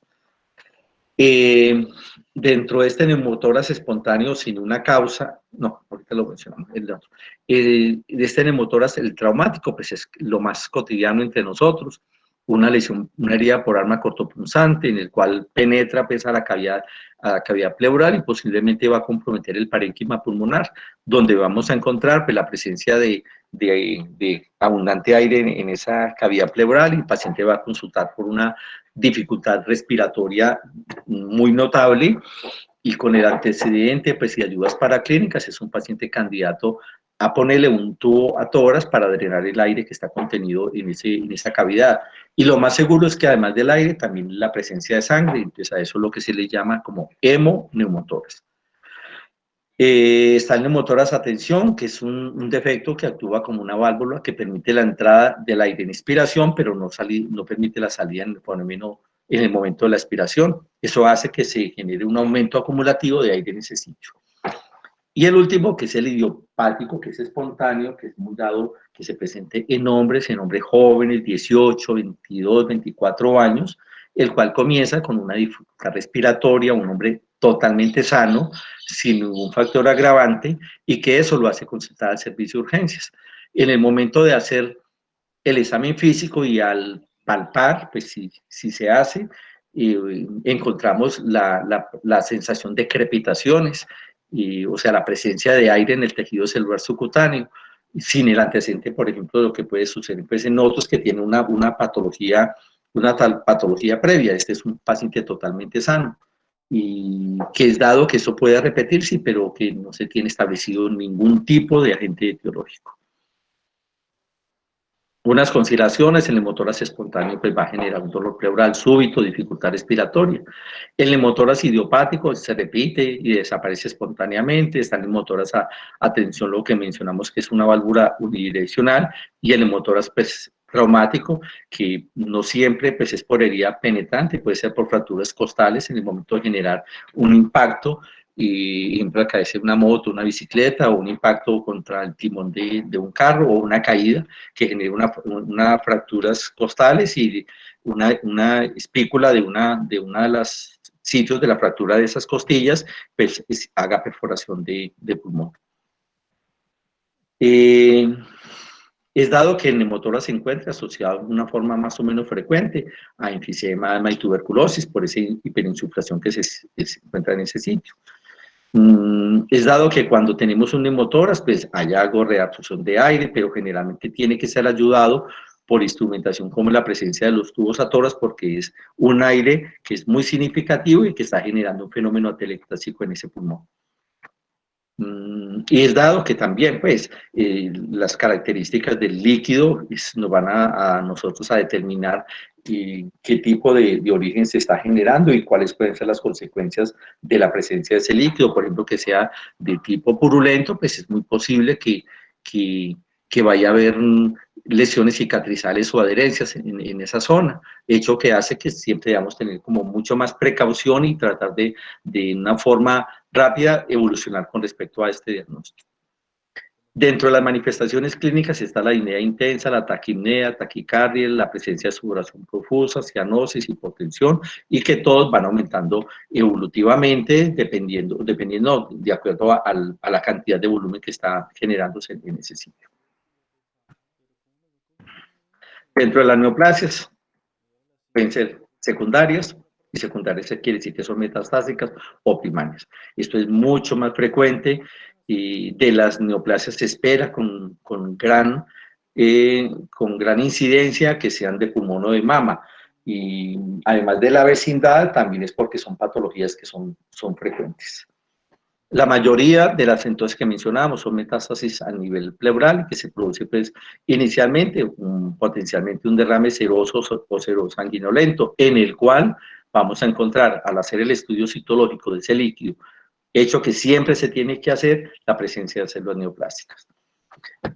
Dentro de este neumotórax espontáneo sin una causa, no, ahorita lo mencionamos, de este neumotórax, el traumático, pues es lo más cotidiano entre nosotros, una lesión, una herida por arma cortopunzante en el cual penetra pues, a la cavidad pleural y posiblemente va a comprometer el parénquima pulmonar, donde vamos a encontrar pues, la presencia de abundante aire en esa cavidad pleural y el paciente va a consultar por una dificultad respiratoria muy notable y con el antecedente pues, y ayudas paraclínicas es un paciente candidato a ponerle un tubo a tórax para drenar el aire que está contenido en esa cavidad. Y lo más seguro es que además del aire, también la presencia de sangre, entonces a eso es lo que se le llama como hemoneumotórax. Está el neumotórax a tensión, que es un defecto que actúa como una válvula que permite la entrada del aire en inspiración, pero no permite la salida en el momento de la expiración. Eso hace que se genere un aumento acumulativo de aire en ese sitio. Y el último, que es el idiopático, que es espontáneo, que es muy dado que se presente en hombres jóvenes, 18, 22, 24 años, el cual comienza con una dificultad respiratoria, un hombre totalmente sano, sin ningún factor agravante, y que eso lo hace consultar al servicio de urgencias. En el momento de hacer el examen físico y al palpar, pues si se hace, encontramos la sensación de crepitaciones, o sea, la presencia de aire en el tejido celular subcutáneo, sin el antecedente, por ejemplo, de lo que puede suceder pues, en otros que tienen una patología previa. Este es un paciente totalmente sano y que es dado que eso puede repetirse, pero que no se tiene establecido ningún tipo de agente etiológico. Unas consideraciones: el neumotórax espontáneo pues va a generar un dolor pleural súbito, dificultad respiratoria. El neumotórax idiopático se repite y desaparece espontáneamente. Está el neumotórax a tensión, lo que mencionamos que es una válvula unidireccional, y el neumotórax pues, traumático, que no siempre pues, es por herida penetrante, puede ser por fracturas costales en el momento de generar un impacto, y ejemplo, caerse una moto, una bicicleta, o un impacto contra el timón de un carro, o una caída que genere una fracturas costales y una espícula de una de los sitios de la fractura de esas costillas, pues haga perforación de pulmón. Es dado que el neumotórax se encuentra asociado de una forma más o menos frecuente a enfisema, asma y tuberculosis, por esa hiperinsuflación que se encuentra en ese sitio. Es dado que cuando tenemos un neumotórax, pues hay algo de absorción de aire, pero generalmente tiene que ser ayudado por instrumentación como la presencia de los tubos a toras, porque es un aire que es muy significativo y que está generando un fenómeno atelectásico en ese pulmón. Y es dado que también, pues, las características del líquido nos van a nosotros a determinar qué tipo de origen se está generando y cuáles pueden ser las consecuencias de la presencia de ese líquido. Por ejemplo, que sea de tipo purulento, pues es muy posible que vaya a haber lesiones cicatrizales o adherencias en esa zona, hecho que hace que siempre debamos tener como mucho más precaución y tratar de una forma rápida evolucionar con respecto a este diagnóstico. Dentro de las manifestaciones clínicas está la disnea intensa, la taquipnea, taquicardia, la presencia de sudoración profusa, cianosis, hipotensión, y que todos van aumentando evolutivamente dependiendo de acuerdo a la cantidad de volumen que está generándose en ese sitio. Dentro de las neoplasias pueden ser secundarias, y secundarias quiere decir que son metastásicas o primarias. Esto es mucho más frecuente, y de las neoplasias se espera con gran incidencia que sean de pulmón o de mama, y además de la vecindad también es porque son patologías que son frecuentes. La mayoría de las entonces que mencionamos son metástasis a nivel pleural, que se produce pues inicialmente potencialmente un derrame seroso o serosanguinolento, en el cual vamos a encontrar, al hacer el estudio citológico de ese líquido, hecho que siempre se tiene que hacer, la presencia de células neoplásticas.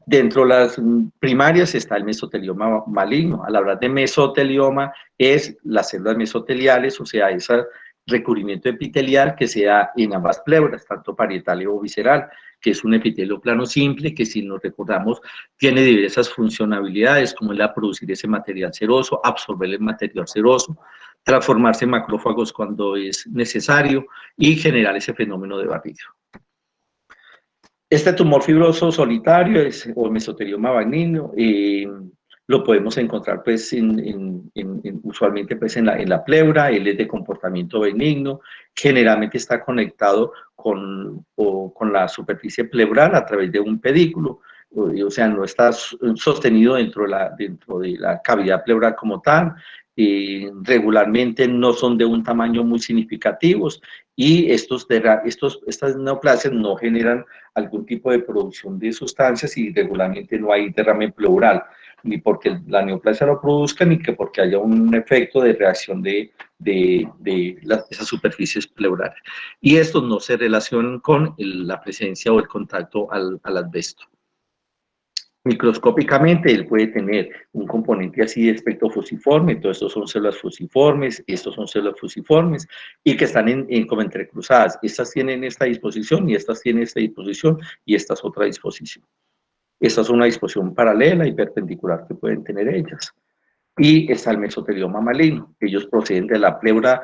Dentro de las primarias está el mesotelioma maligno. Al hablar de mesotelioma es las células mesoteliales, o sea, ese recubrimiento epitelial que se da en ambas pleuras, tanto parietal o visceral, que es un epitelio plano simple que, si nos recordamos, tiene diversas funcionalidades, como la producir ese material seroso, absorber el material seroso, transformarse en macrófagos cuando es necesario y generar ese fenómeno de barrido. Este tumor fibroso solitario o mesotelioma benigno, lo podemos encontrar pues, usualmente pues, en la pleura. Él es de comportamiento benigno, generalmente está conectado con la superficie pleural a través de un pedículo, o sea, no está sostenido dentro de la cavidad pleural como tal. Regularmente no son de un tamaño muy significativos, y estas neoplasias no generan algún tipo de producción de sustancias, y regularmente no hay derrame pleural, ni porque la neoplasia lo produzca, ni que porque haya un efecto de reacción de esas superficies pleurales. Y estos no se relacionan con la presencia o el contacto al asbesto. Microscópicamente, él puede tener un componente así de espectro fusiforme. Entonces, estos son células fusiformes, estos son células fusiformes, y que están como entrecruzadas. Estas tienen esta disposición, y estas tienen esta disposición, y esta es otra disposición. Esta es una disposición paralela y perpendicular que pueden tener ellas. Y está el mesotelioma maligno. Ellos proceden de la pleura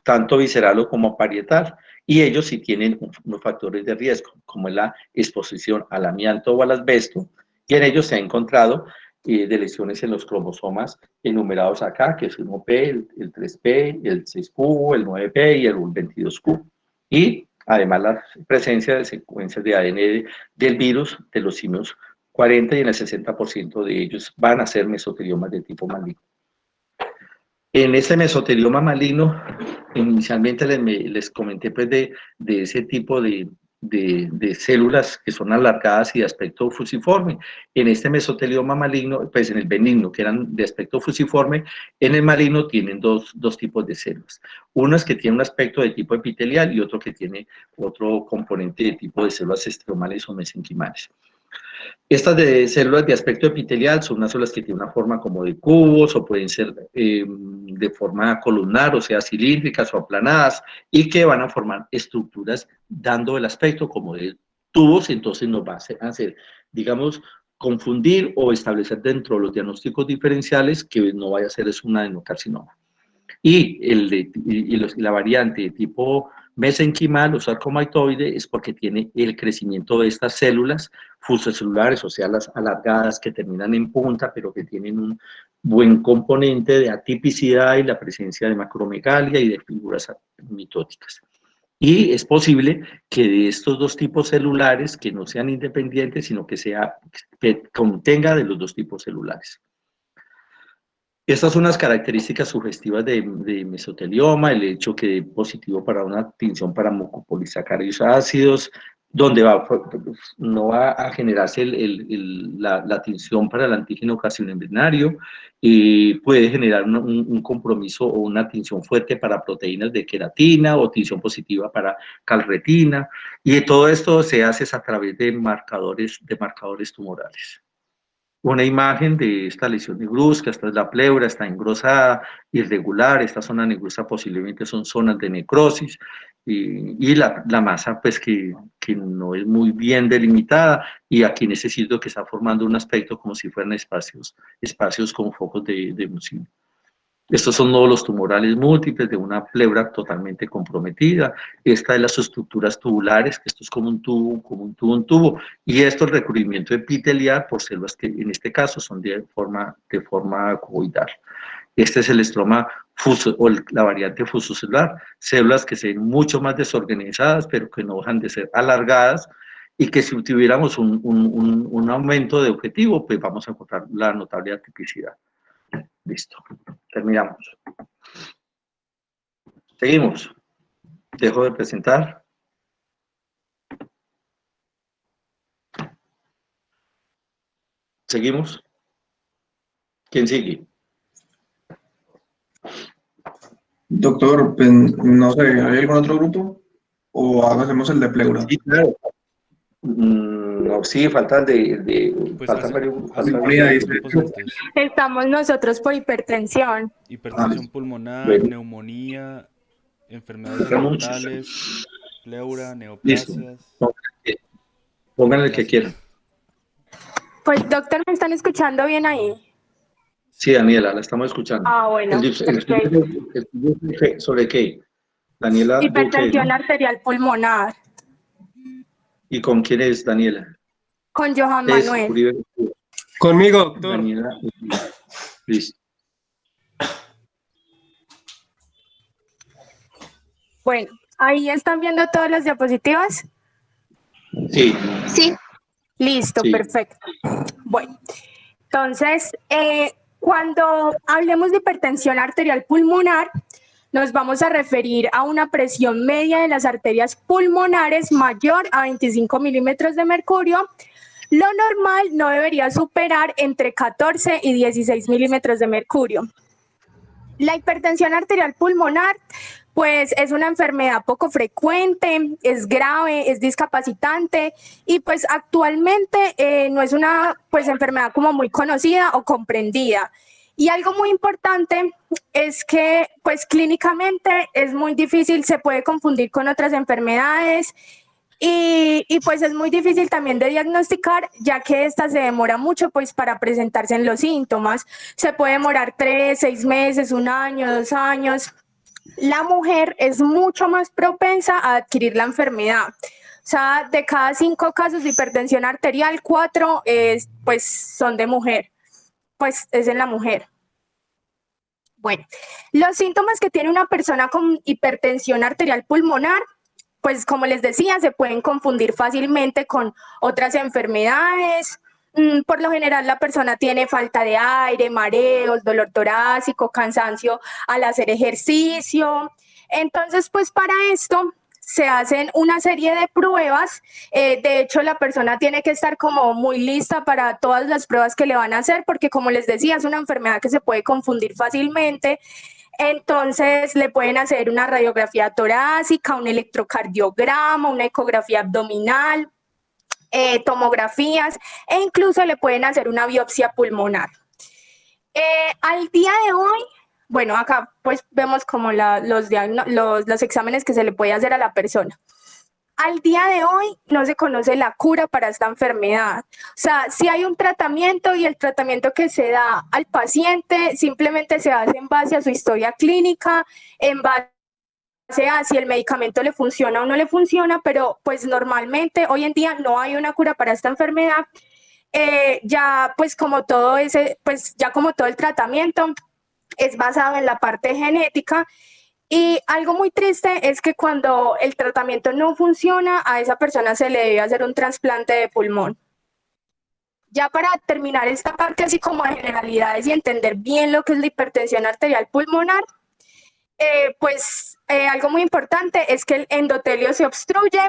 tanto visceral como parietal, y ellos sí tienen unos factores de riesgo, como es la exposición al amianto o al asbesto, y en ellos se ha encontrado de lesiones en los cromosomas enumerados acá, que es el 1P, el 3P, el 6Q, el 9P y el 22Q. Y además la presencia de secuencias de ADN del virus de los simios 40, y en el 60% de ellos van a ser mesoteliomas de tipo maligno. En ese mesotelioma maligno, inicialmente les comenté pues, de ese tipo de de células que son alargadas y de aspecto fusiforme. En este mesotelioma maligno, pues en el benigno, que eran de aspecto fusiforme, en el maligno tienen dos tipos de células. Unas que tienen un aspecto de tipo epitelial y otro que tiene otro componente de tipo de células estromales o mesenquimales. Estas de células de aspecto epitelial son unas células que tienen una forma como de cubos o pueden ser de forma columnar, o sea, cilíndricas o aplanadas, y que van a formar estructuras dando el aspecto como de tubos, entonces nos va a hacer, digamos, confundir o establecer dentro de los diagnósticos diferenciales que no vaya a ser es un adenocarcinoma. La variante de tipo mesenquimal o sarcomatoide es porque tiene el crecimiento de estas células fusocelulares, o sea, las alargadas que terminan en punta, pero que tienen un buen componente de atipicidad y la presencia de macromegalia y de figuras mitóticas. Y es posible que de estos dos tipos celulares, que no sean independientes, sino que contenga de los dos tipos celulares. Estas son las características sugestivas de mesotelioma, el hecho que es positivo para una tinción para mucopolisacáridos ácidos, donde no va a generarse la tinción para el antígeno carcinoembrionario, y puede generar un compromiso o una tinción fuerte para proteínas de queratina o tinción positiva para calretina, y todo esto se hace a través de marcadores tumorales. Una imagen de esta lesión negruzca, esta es la pleura, está engrosada, irregular, esta zona negruzca posiblemente son zonas de necrosis, y la masa pues que no es muy bien delimitada, y aquí necesito que está formando un aspecto como si fueran espacios con focos de mucina. Estos son nódulos tumorales múltiples de una pleura totalmente comprometida. Esta de las estructuras tubulares, que esto es como un tubo, y esto el recubrimiento epitelial por células que en este caso son de forma cuboidal. Este es el estroma o la variante fusocelular, células que se ven mucho más desorganizadas, pero que no dejan de ser alargadas, y que si tuviéramos un aumento de objetivo, pues vamos a encontrar la notable atipicidad. Listo, terminamos. Seguimos. Dejo de presentar. ¿Seguimos? ¿Quién sigue? Doctor, pues, no sé, ¿hay algún otro grupo? ¿O hacemos el de pleura? Sí, claro. No, sí, falta Pues faltan hace varios grupos antes. Estamos nosotros por hipertensión. Hipertensión pulmonar, Bueno. neumonía, enfermedades Faltan muchos. ambientales, pleura, Listo. neoplasias. Pongan el que quieran. Pues, doctor, ¿me están escuchando bien ahí? Sí, Daniela, la estamos escuchando. Ah, bueno, El estudio ¿sobre qué? Daniela Duque, hipertensión ¿no? arterial pulmonar, ¿Y con quién es Daniela? con Johan Es Manuel. Uribe. Conmigo, doctor. Daniela. Listo. Bueno, ahí están viendo todas las diapositivas. Sí. Sí. Listo, Sí. perfecto. Bueno, entonces, cuando hablemos de hipertensión arterial pulmonar, nos vamos a referir a una presión media de las arterias pulmonares mayor a 25 milímetros de mercurio. Lo normal no debería superar entre 14 y 16 milímetros de mercurio. La hipertensión arterial pulmonar, pues es una enfermedad poco frecuente, es grave, es discapacitante, y pues actualmente no es una enfermedad como muy conocida o comprendida. Y algo muy importante es que pues clínicamente es muy difícil, se puede confundir con otras enfermedades, y pues es muy difícil también de diagnosticar, ya que esta se demora mucho pues para presentarse en los síntomas. Se puede demorar 3, 6 meses, 1 año, 2 años. La mujer es mucho más propensa a adquirir la enfermedad. O sea, de cada 5 casos de hipertensión arterial, 4 pues son de mujer, pues es en la mujer. Bueno, los síntomas que tiene una persona con hipertensión arterial pulmonar, pues como les decía, se pueden confundir fácilmente con otras enfermedades. Por lo general la persona tiene falta de aire, mareos, dolor torácico, cansancio al hacer ejercicio. Entonces, pues para esto se hacen una serie de pruebas. De hecho, la persona tiene que estar como muy lista para todas las pruebas que le van a hacer, porque como les decía, es una enfermedad que se puede confundir fácilmente. Entonces le pueden hacer una radiografía torácica, un electrocardiograma, una ecografía abdominal, tomografías, e incluso le pueden hacer una biopsia pulmonar. Al día de hoy, bueno, acá pues vemos como los exámenes que se le puede hacer a la persona. Al día de hoy no se conoce la cura para esta enfermedad. O sea, sí hay un tratamiento, y el tratamiento que se da al paciente simplemente se hace en base a su historia clínica, en base a si el medicamento le funciona o no le funciona, pero pues normalmente hoy en día no hay una cura para esta enfermedad. Ya pues como todo el tratamiento es basado en la parte genética. Y algo muy triste es que cuando el tratamiento no funciona, a esa persona se le debe hacer un trasplante de pulmón. Ya para terminar esta parte así como de generalidades y entender bien lo que es la hipertensión arterial pulmonar, algo muy importante es que el endotelio se obstruye,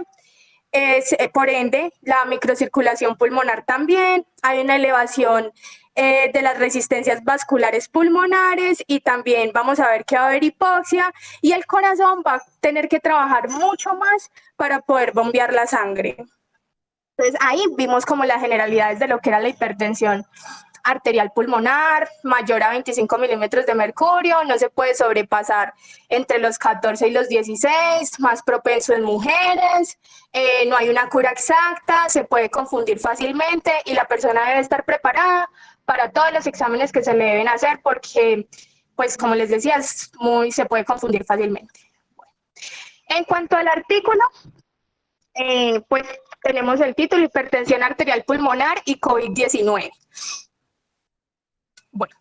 por ende la microcirculación pulmonar también, hay una elevación de las resistencias vasculares pulmonares, y también vamos a ver que va a haber hipoxia, y el corazón va a tener que trabajar mucho más para poder bombear la sangre. Entonces ahí vimos como las generalidades de lo que era la hipertensión arterial pulmonar, mayor a 25 milímetros de mercurio, no se puede sobrepasar entre los 14 y los 16, más propenso en mujeres, no hay una cura exacta, se puede confundir fácilmente, y la persona debe estar preparada para todos los exámenes que se le deben hacer, porque, pues como les decía, se puede confundir fácilmente. Bueno. En cuanto al artículo, pues tenemos el título: hipertensión arterial pulmonar y COVID-19. Bueno,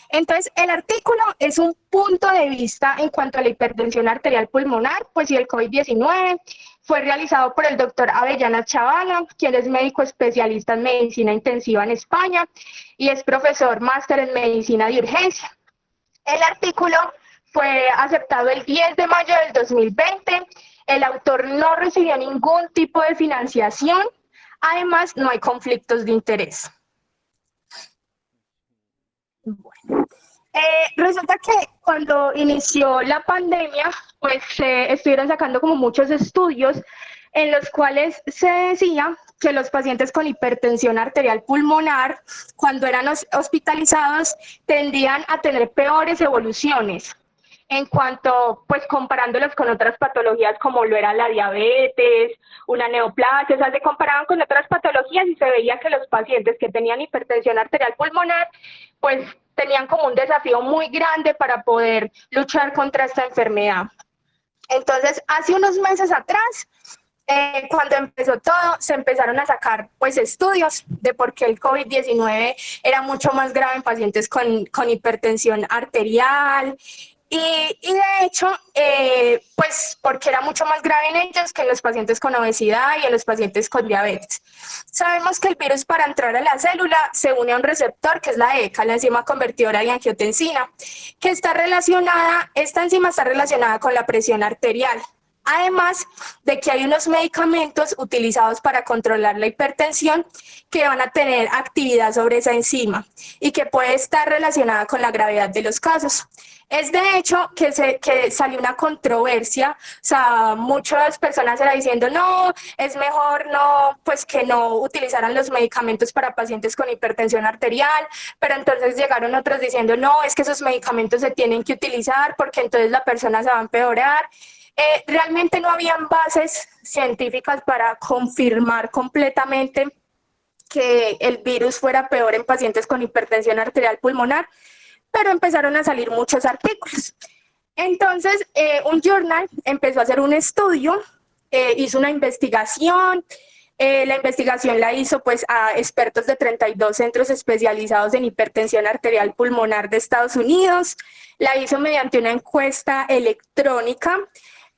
entonces el artículo es un punto de vista en cuanto a la hipertensión arterial pulmonar, pues, y el COVID-19. Fue realizado por el doctor Avellana Chavala, quien es médico especialista en medicina intensiva en España y es profesor máster en medicina de urgencia. El artículo fue aceptado el 10 de mayo del 2020. El autor no recibió ningún tipo de financiación. Además, no hay conflictos de interés. Bueno. Resulta que cuando inició la pandemia, pues estuvieron sacando como muchos estudios en los cuales se decía que los pacientes con hipertensión arterial pulmonar, cuando eran hospitalizados, tendían a tener peores evoluciones en cuanto, pues comparándolos con otras patologías como lo era la diabetes, una neoplasia, o sea, se comparaban con otras patologías y se veía que los pacientes que tenían hipertensión arterial pulmonar, pues tenían como un desafío muy grande para poder luchar contra esta enfermedad. Entonces, hace unos meses atrás, cuando empezó todo, se empezaron a sacar pues estudios de por qué el COVID-19 era mucho más grave en pacientes con hipertensión arterial, y de hecho, pues porque era mucho más grave en ellos que en los pacientes con obesidad y en los pacientes con diabetes. Sabemos que el virus, para entrar a la célula, se une a un receptor que es la ECA, la enzima convertidora de angiotensina, que esta enzima está relacionada con la presión arterial. Además de que hay unos medicamentos utilizados para controlar la hipertensión que van a tener actividad sobre esa enzima y que puede estar relacionada con la gravedad de los casos. Es de hecho que salió una controversia, o sea, muchas personas eran diciendo no, es mejor que no utilizaran los medicamentos para pacientes con hipertensión arterial, pero entonces llegaron otros diciendo no, es que esos medicamentos se tienen que utilizar porque entonces la persona se va a empeorar. Realmente no habían bases científicas para confirmar completamente que el virus fuera peor en pacientes con hipertensión arterial pulmonar, pero empezaron a salir muchos artículos. Entonces, un journal empezó a hacer un estudio, hizo una investigación. La investigación la hizo pues a expertos de 32 centros especializados en hipertensión arterial pulmonar de Estados Unidos. La hizo mediante una encuesta electrónica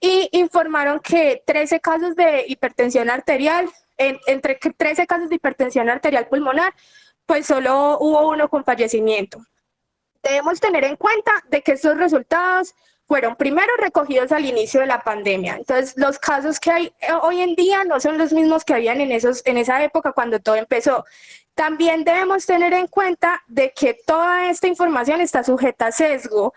y informaron que 13 casos de hipertensión arterial, entre 13 casos de hipertensión arterial pulmonar, pues solo hubo uno con fallecimiento. Debemos tener en cuenta de que estos resultados fueron primero recogidos al inicio de la pandemia. Entonces, los casos que hay hoy en día no son los mismos que habían en esa época cuando todo empezó. También debemos tener en cuenta de que toda esta información está sujeta a sesgo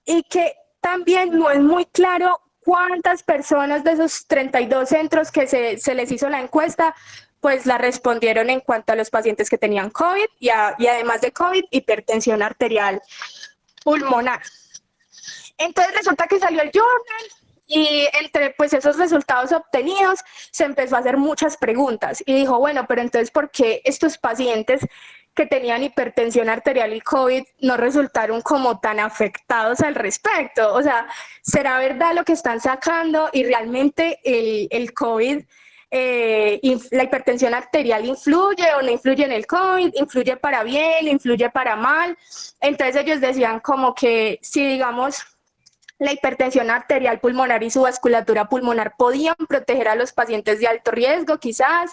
y que también no es muy claro cuántas personas de esos 32 centros que se les hizo la encuesta, pues la respondieron en cuanto a los pacientes que tenían COVID y además de COVID, hipertensión arterial pulmonar. Entonces resulta que salió el journal y entre pues esos resultados obtenidos se empezó a hacer muchas preguntas y dijo, bueno, pero entonces ¿por qué estos pacientes que tenían hipertensión arterial y COVID no resultaron como tan afectados al respecto? O sea, ¿será verdad lo que están sacando y realmente el COVID, la hipertensión arterial influye o no influye en el COVID? ¿Influye para bien, influye para mal? Entonces ellos decían como que si digamos la hipertensión arterial pulmonar y su vasculatura pulmonar podían proteger a los pacientes de alto riesgo quizás,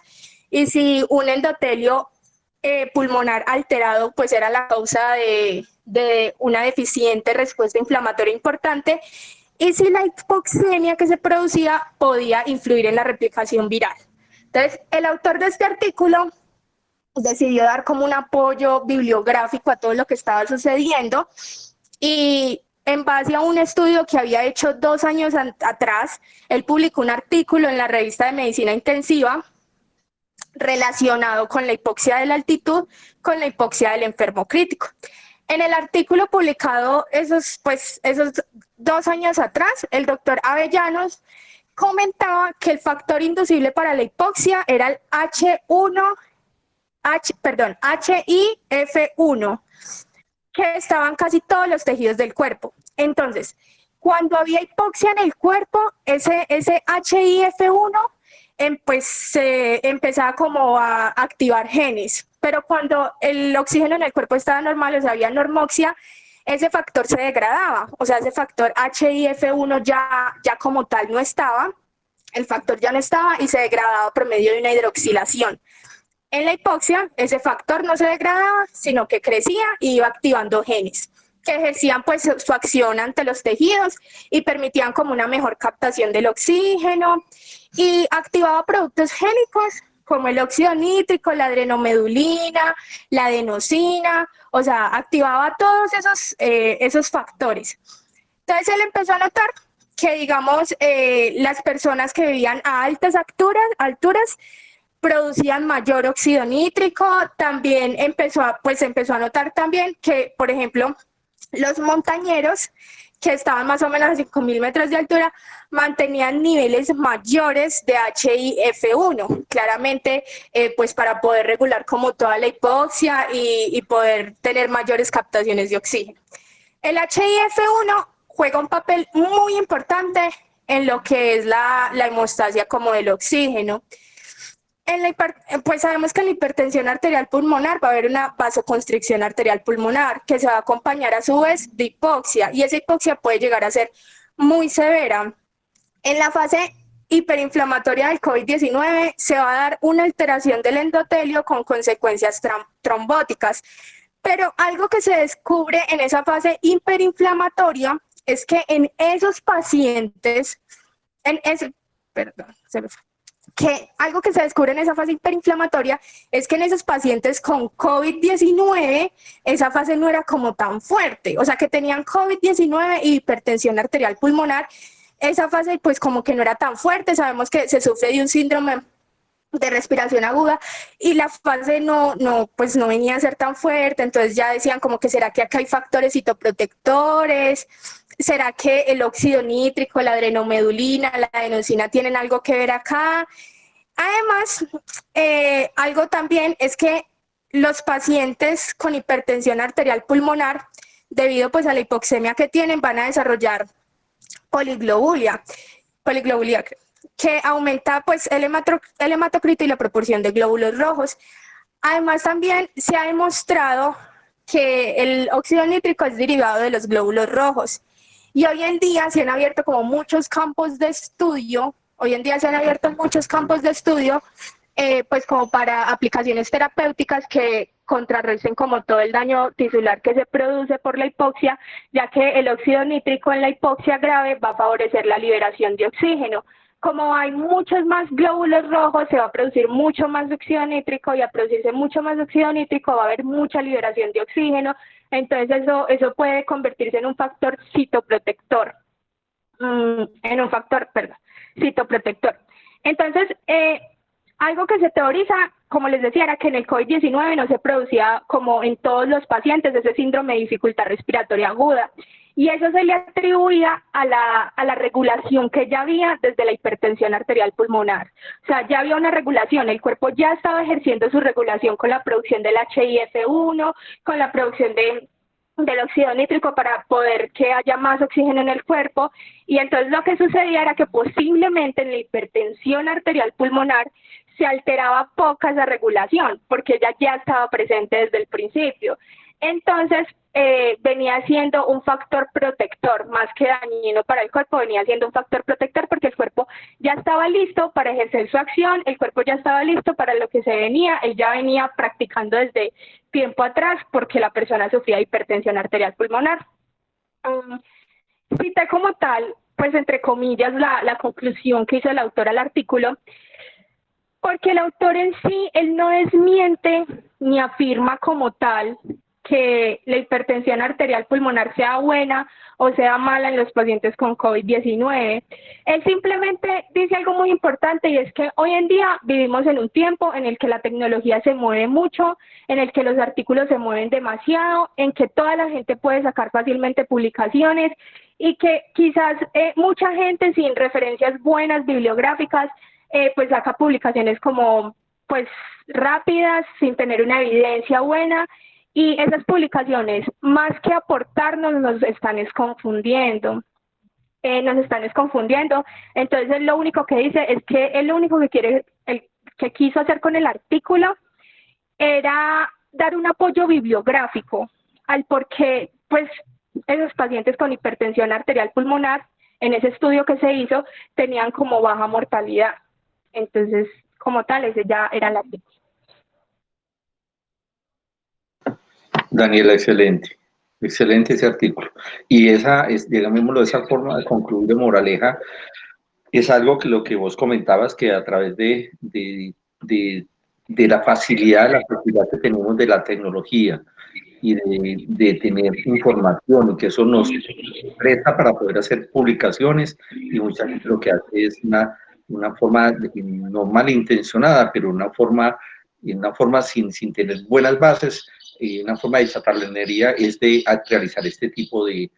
y si un endotelio pulmonar alterado pues era la causa de una deficiente respuesta inflamatoria importante, y si la hipoxemia que se producía podía influir en la replicación viral. Entonces, el autor de este artículo decidió dar como un apoyo bibliográfico a todo lo que estaba sucediendo y en base a un estudio que había hecho 2 años atrás, él publicó un artículo en la revista de Medicina Intensiva relacionado con la hipoxia de la altitud, con la hipoxia del enfermo crítico. En el artículo publicado esos 2 años atrás, el doctor Avellanos comentaba que el factor inducible para la hipoxia era el HIF1, que estaban casi todos los tejidos del cuerpo. Entonces, cuando había hipoxia en el cuerpo, ese HIF1 pues se empezaba como a activar genes, pero cuando el oxígeno en el cuerpo estaba normal, o sea, había normoxia, ese factor se degradaba, o sea, ese factor HIF1 ya como tal no estaba, el factor ya no estaba y se degradaba por medio de una hidroxilación. En la hipoxia, ese factor no se degradaba, sino que crecía y iba activando genes que ejercían pues su acción ante los tejidos y permitían como una mejor captación del oxígeno, y activaba productos génicos como el óxido nítrico, la adrenomedulina, la adenosina, o sea, activaba todos esos factores. Entonces él empezó a notar que, digamos, las personas que vivían a altas alturas producían mayor óxido nítrico. También empezó a notar también que, por ejemplo, los montañeros que estaban más o menos a 5.000 metros de altura mantenían niveles mayores de HIF1, claramente pues para poder regular como toda la hipoxia y poder tener mayores captaciones de oxígeno. El HIF1 juega un papel muy importante en lo que es la hemostasia como del oxígeno. Pues sabemos que en la hipertensión arterial pulmonar va a haber una vasoconstricción arterial pulmonar que se va a acompañar a su vez de hipoxia, y esa hipoxia puede llegar a ser muy severa. En la fase hiperinflamatoria del COVID-19 se va a dar una alteración del endotelio con consecuencias trombóticas, pero algo que se descubre en esa fase hiperinflamatoria es que en esos pacientes, algo que se descubre en esa fase hiperinflamatoria es que en esos pacientes con COVID-19 esa fase no era como tan fuerte, o sea que tenían COVID-19 y hipertensión arterial pulmonar, esa fase pues como que no era tan fuerte. Sabemos que se sufre de un síndrome de respiración aguda y la fase no venía a ser tan fuerte. Entonces ya decían como que será que acá hay factores citoprotectores, será que el óxido nítrico, la adrenomedulina, la adenosina tienen algo que ver acá. Además, algo también es que los pacientes con hipertensión arterial pulmonar, debido pues a la hipoxemia que tienen, van a desarrollar poliglobulia que aumenta pues el hematocrito y la proporción de glóbulos rojos. Además, también se ha demostrado que el óxido nítrico es derivado de los glóbulos rojos. Y hoy en día se han abierto como muchos campos de estudio, pues como para aplicaciones terapéuticas que contrarresten como todo el daño tisular que se produce por la hipoxia, ya que el óxido nítrico en la hipoxia grave va a favorecer la liberación de oxígeno. Como hay muchos más glóbulos rojos, se va a producir mucho más óxido nítrico y al producirse mucho más óxido nítrico va a haber mucha liberación de oxígeno, entonces eso puede convertirse en un factor citoprotector. Citoprotector. Entonces, algo que se teoriza, como les decía, era que en el COVID-19 no se producía, como en todos los pacientes, ese síndrome de dificultad respiratoria aguda. Y eso se le atribuía a la regulación que ya había desde la hipertensión arterial pulmonar. O sea, ya había una regulación, el cuerpo ya estaba ejerciendo su regulación con la producción del HIF1, con la producción del óxido nítrico para poder que haya más oxígeno en el cuerpo, y entonces lo que sucedía era que posiblemente en la hipertensión arterial pulmonar se alteraba poca esa regulación, porque ella ya estaba presente desde el principio. Entonces, venía siendo un factor protector, más que dañino para el cuerpo, venía siendo un factor protector porque el cuerpo ya estaba listo para ejercer su acción, el cuerpo ya estaba listo para lo que se venía, él ya venía practicando desde tiempo atrás porque la persona sufría hipertensión arterial pulmonar. Cité como tal, pues entre comillas, la conclusión que hizo el autor al artículo, porque el autor en sí, él no desmiente ni afirma como tal que la hipertensión arterial pulmonar sea buena o sea mala en los pacientes con COVID-19. Él simplemente dice algo muy importante, y es que hoy en día vivimos en un tiempo en el que la tecnología se mueve mucho, en el que los artículos se mueven demasiado, en que toda la gente puede sacar fácilmente publicaciones y que quizás mucha gente sin referencias buenas bibliográficas pues saca publicaciones como pues rápidas, sin tener una evidencia buena. Y esas publicaciones, más que aportarnos, nos están confundiendo. Entonces, él lo único que dice es que él lo único que quiso hacer con el artículo era dar un apoyo bibliográfico al por qué, pues, esos pacientes con hipertensión arterial pulmonar, en ese estudio que se hizo, tenían como baja mortalidad. Entonces, como tal, ese ya era el artículo. Daniela, excelente ese artículo. Y esa, digámoslo de esa forma, de concluir de moraleja, es algo que lo que vos comentabas, que a través de la facilidad, la facilidad que tenemos de la tecnología y de tener información, y que eso nos presta para poder hacer publicaciones, y mucha gente lo que hace es una forma no malintencionada, pero una forma sin tener buenas bases, una forma de chatarrería es de realizar este tipo de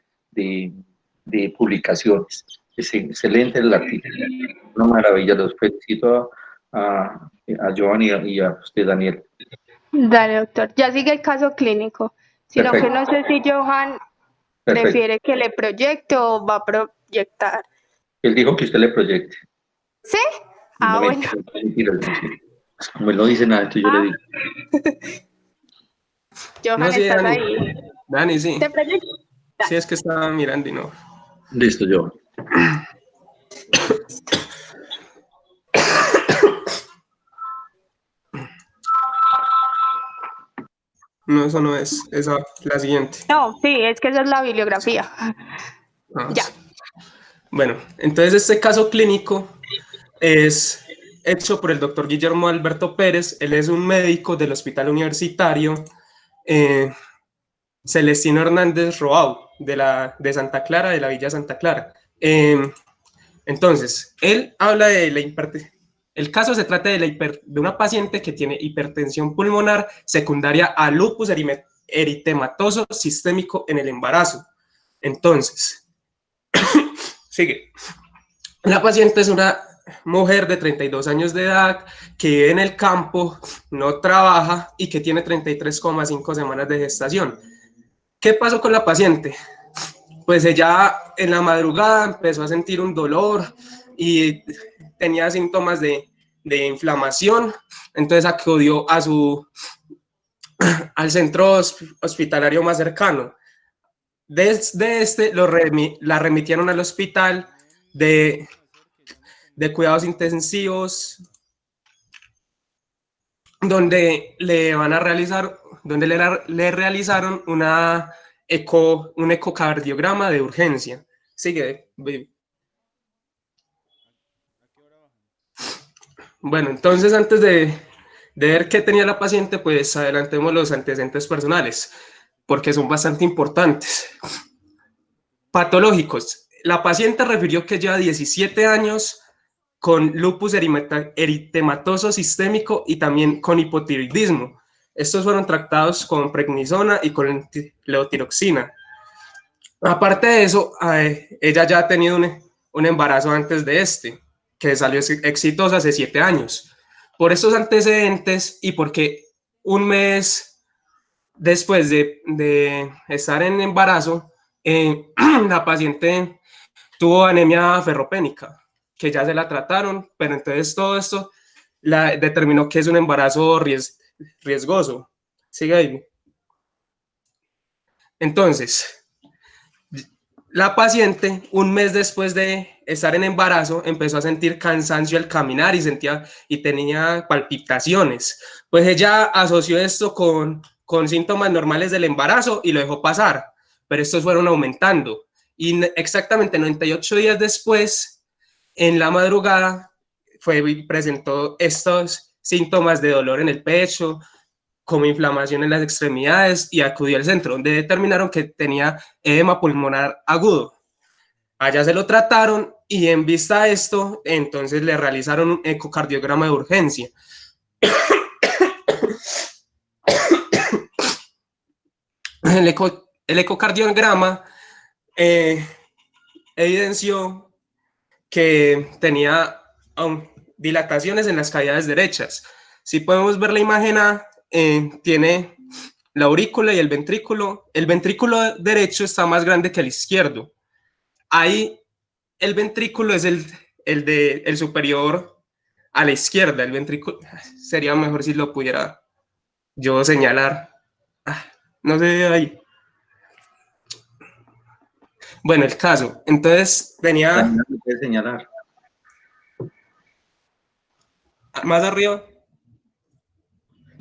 publicaciones. Es excelente el artículo, una maravilla. Los felicito a Giovanni y a usted, Daniel. Dale, doctor. Ya sigue el caso clínico, sino Perfecto. que no sé si Johan prefiere que le proyecte o va a proyectar. Él dijo que usted le proyecte. ¿Sí? Ah, No, bueno. como él no dice nada, entonces yo le digo. Johan, No, sí, ¿estás Dani. ahí? Dani, sí. ¿Te proyecto? Sí, es que estaba mirando y no. Listo, yo. No, eso no es. Esa, la siguiente. No, sí, es que esa es la bibliografía. Ah, Ya. sí. Bueno, entonces este caso clínico es hecho por el doctor Guillermo Alberto Pérez. Él es un médico del Hospital Universitario Celestino Hernández Roau, de Santa Clara, de la Villa Santa Clara. Entonces, él habla de la hipertensión. El caso se trata de una paciente que tiene hipertensión pulmonar secundaria a lupus eritematoso sistémico en el embarazo. Entonces, sigue. La paciente es una mujer de 32 años de edad que vive en el campo, no trabaja y que tiene 33,5 semanas de gestación. ¿Qué pasó con la paciente? Pues ella en la madrugada empezó a sentir un dolor y tenía síntomas de inflamación, entonces acudió al centro hospitalario más cercano. Desde la remitieron al hospital de cuidados intensivos, donde le van a realizar donde le realizaron un ecocardiograma de urgencia. Sigue, baby. Bueno, entonces antes de ver qué tenía la paciente, pues adelantemos los antecedentes personales, porque son bastante importantes. Patológicos. La paciente refirió que lleva 17 años con lupus eritematoso sistémico y también con hipotiroidismo. Estos fueron tratados con prednisona y con levotiroxina. Aparte de eso, ella ya ha tenido un embarazo antes de este, que salió exitoso hace 7 años. Por estos antecedentes y porque un mes después de estar en embarazo, la paciente tuvo anemia ferropénica, que ya se la trataron, pero entonces todo esto determinó que es un embarazo riesgoso. Sigue ahí. Entonces, la paciente, un mes después de estar en embarazo, empezó a sentir cansancio al caminar y tenía palpitaciones. Pues ella asoció esto con síntomas normales del embarazo y lo dejó pasar, pero estos fueron aumentando. Y exactamente 98 días después, en la madrugada, presentó estos síntomas de dolor en el pecho, como inflamación en las extremidades, y acudió al centro, donde determinaron que tenía edema pulmonar agudo. Allá se lo trataron y en vista de esto, entonces le realizaron un ecocardiograma de urgencia. El ecocardiograma evidenció que tenía dilataciones en las cavidades derechas. Si podemos ver la imagen A, tiene la aurícula y el ventrículo. El ventrículo derecho está más grande que el izquierdo. Ahí el ventrículo es el superior a la izquierda. El ventrículo sería mejor si lo pudiera yo señalar. No sé ahí. Bueno, el caso. Entonces tenía... Puede señalar. Más arriba.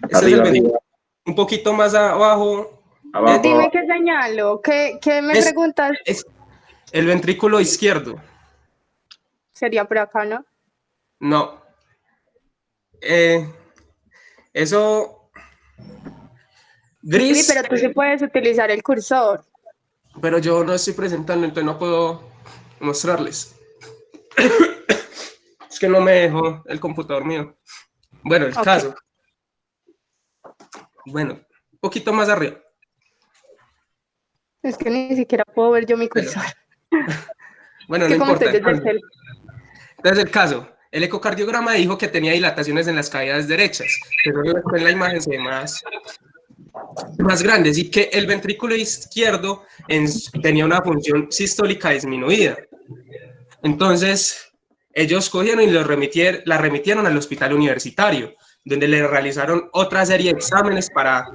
Este es el ventrículo. Un poquito más abajo. Dime qué señalo. ¿Qué me preguntas? Es el ventrículo izquierdo. Sería por acá, ¿no? No. Eso... Gris. Sí, pero tú sí puedes utilizar el cursor. Pero yo no estoy presentando, entonces no puedo mostrarles. Es que no me dejó el computador mío. Bueno, el caso. Bueno, un poquito más arriba. Es que ni siquiera puedo ver yo mi cursor. Bueno, no importa. Entonces el caso. El ecocardiograma dijo que tenía dilataciones en las cavidades derechas, pero en la imagen se ve más grandes, y que el ventrículo izquierdo tenía una función sistólica disminuida. Entonces, ellos cogieron y la remitieron al hospital universitario, donde le realizaron otra serie de exámenes para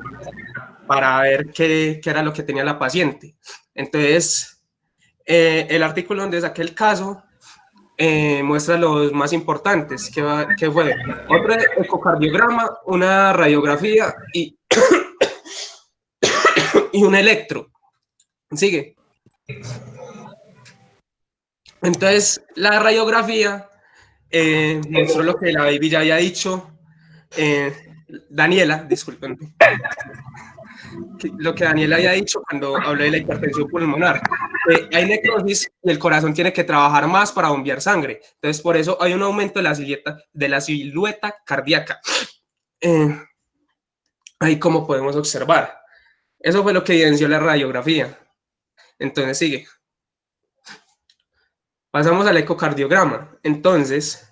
ver qué era lo que tenía la paciente. Entonces, el artículo donde saqué el caso muestra los más importantes, que fue otro ecocardiograma, una radiografía y un electro. Sigue. Entonces, la radiografía mostró lo que la baby ya había dicho. Daniela, disculpen. Lo que Daniela había dicho cuando hablé de la hipertensión pulmonar. Hay necrosis y el corazón tiene que trabajar más para bombear sangre. Entonces, por eso hay un aumento de la silueta cardíaca. Ahí como podemos observar. Eso fue lo que evidenció la radiografía. Entonces, sigue. Pasamos al ecocardiograma. Entonces,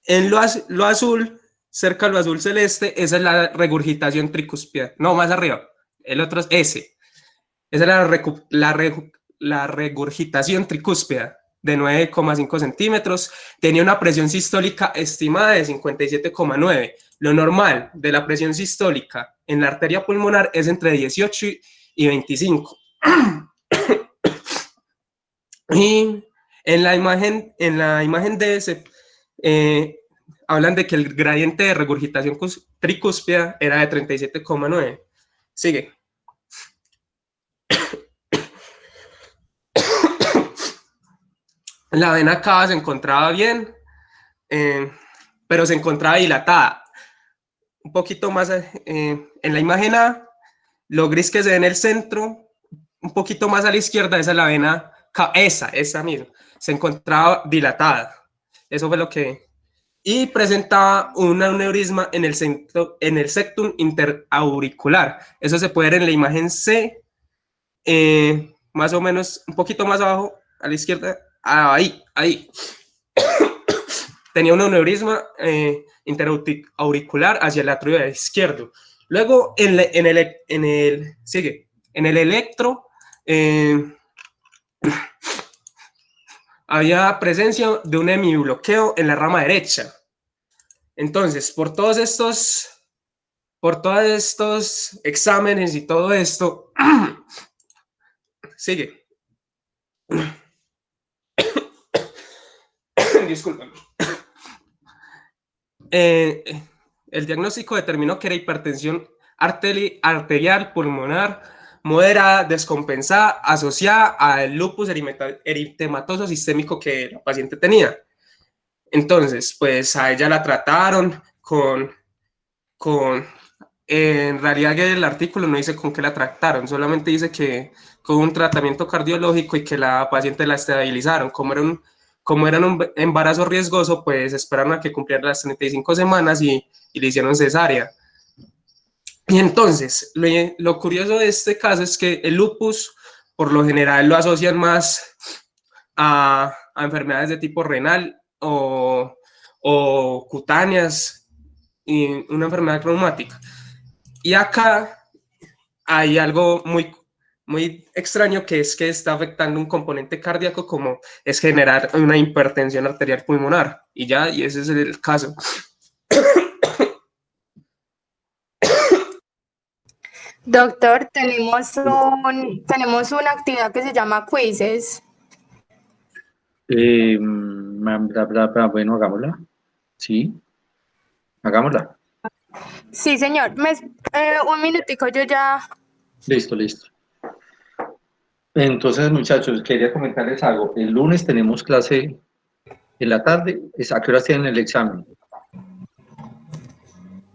en lo azul, cerca de lo azul celeste, esa es la regurgitación tricúspide. No, más arriba. El otro es S. Esa es la regurgitación tricúspide de 9,5 centímetros. Tenía una presión sistólica estimada de 57,9. Lo normal de la presión sistólica en la arteria pulmonar es entre 18 y 25. Y en la imagen D hablan de que el gradiente de regurgitación tricúspide era de 37,9. Sigue. La vena cava se encontraba bien, pero se encontraba dilatada. Un poquito más en la imagen A, lo gris que se ve en el centro, un poquito más a la izquierda, esa es la vena, esa misma, se encontraba dilatada. Eso fue lo que... Y presentaba un aneurisma en el centro, en el septum interauricular. Eso se puede ver en la imagen C, más o menos un poquito más abajo, a la izquierda, ahí. Tenía un aneurisma interauricular hacia el atrio izquierdo. Luego, en el electro, había presencia de un hemibloqueo en la rama derecha. Entonces, por todos estos exámenes y todo esto, sigue. Disculpen. El diagnóstico determinó que era hipertensión arterial pulmonar moderada, descompensada, asociada al lupus eritematoso sistémico que la paciente tenía. Entonces, pues a ella la trataron en realidad el artículo no dice con qué la trataron, solamente dice que con un tratamiento cardiológico y que la paciente la estabilizaron. Como era un embarazo riesgoso, pues esperaron a que cumpliera las 35 semanas y le hicieron cesárea. Y entonces, lo curioso de este caso es que el lupus, por lo general, lo asocian más a enfermedades de tipo renal o cutáneas y una enfermedad traumática. Y acá hay algo muy extraño, que es que está afectando un componente cardíaco, como es generar una hipertensión arterial pulmonar. Y ese es el caso. Doctor, tenemos una actividad que se llama quizzes. Bueno, hagámosla. Sí, hagámosla. Sí, señor. Un minutico, yo ya... Listo. Entonces, muchachos, quería comentarles algo. El lunes tenemos clase en la tarde. ¿A qué horas tienen el examen?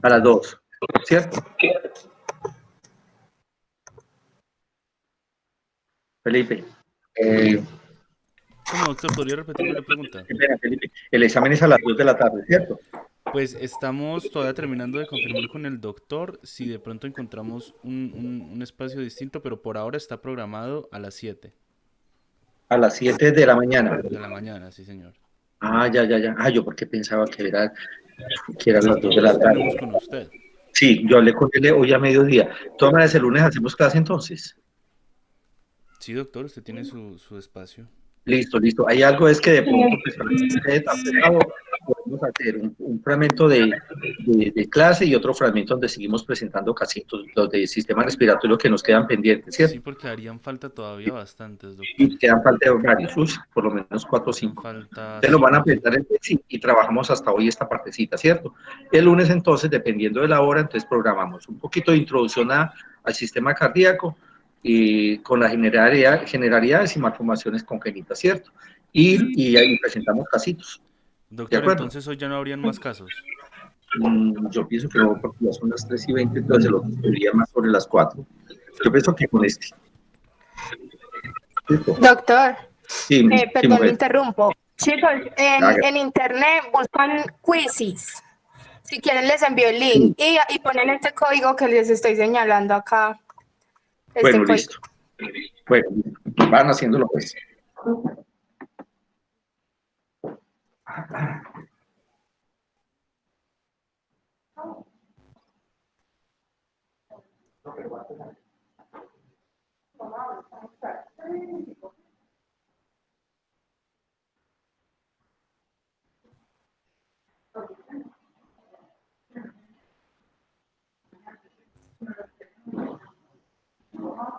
A las 2, ¿cierto? Felipe. ¿Cómo, doctor? ¿Podría repetirme la pregunta? Felipe. El examen es a las 2 de la tarde, ¿cierto? Pues estamos todavía terminando de confirmar con el doctor si de pronto encontramos un espacio distinto, pero por ahora está programado a las 7. A las 7 de la mañana. De la mañana, sí, señor. Ya. Yo porque pensaba que era las 2 de la tarde. Tenemos con usted. Sí, yo hablé con él hoy a mediodía. De todas maneras, el lunes hacemos clase entonces. Sí, doctor, usted tiene su espacio. Listo. Hay algo es que de pronto pues, podemos hacer un fragmento de clase y otro fragmento donde seguimos presentando casitos, los de sistema respiratorio que nos quedan pendientes, ¿cierto? Sí, porque harían falta todavía bastantes, doctor. Y quedan falta varios, por lo menos 4 o 5. Ustedes lo van a presentar y trabajamos hasta hoy esta partecita, ¿cierto? El lunes entonces, dependiendo de la hora, entonces programamos un poquito de introducción al sistema cardíaco, y con las generalidades y malformaciones congénitas, ¿cierto? Y ahí presentamos casitos. Doctor, entonces hoy ya no habrían más casos. Yo pienso que no, porque ya son las 3:20, entonces lo tendría más sobre las 4. Yo pienso que con este. ¿Listo? Doctor, Sí, perdón, me interrumpo. Chicos, en internet buscan quizzes. Si quieren les envío el link y ponen este código que les estoy señalando acá. Bueno, listo. Bueno, van haciéndolo pues.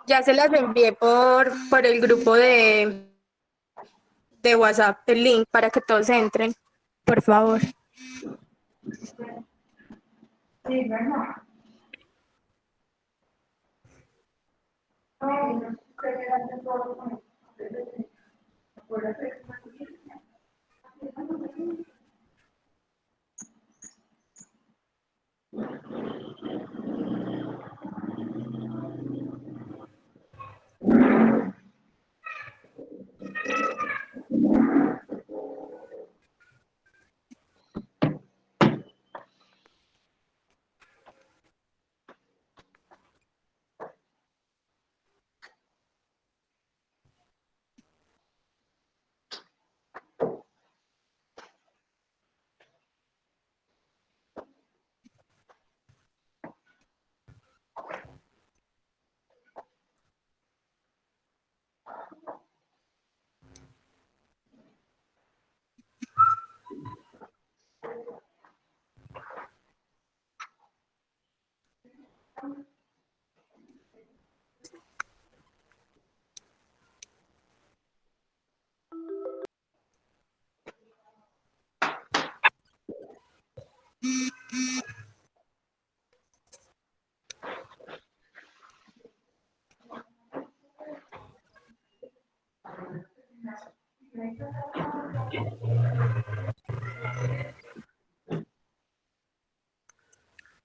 Ya se las envié por el grupo de WhatsApp, el link para que todos entren, por favor.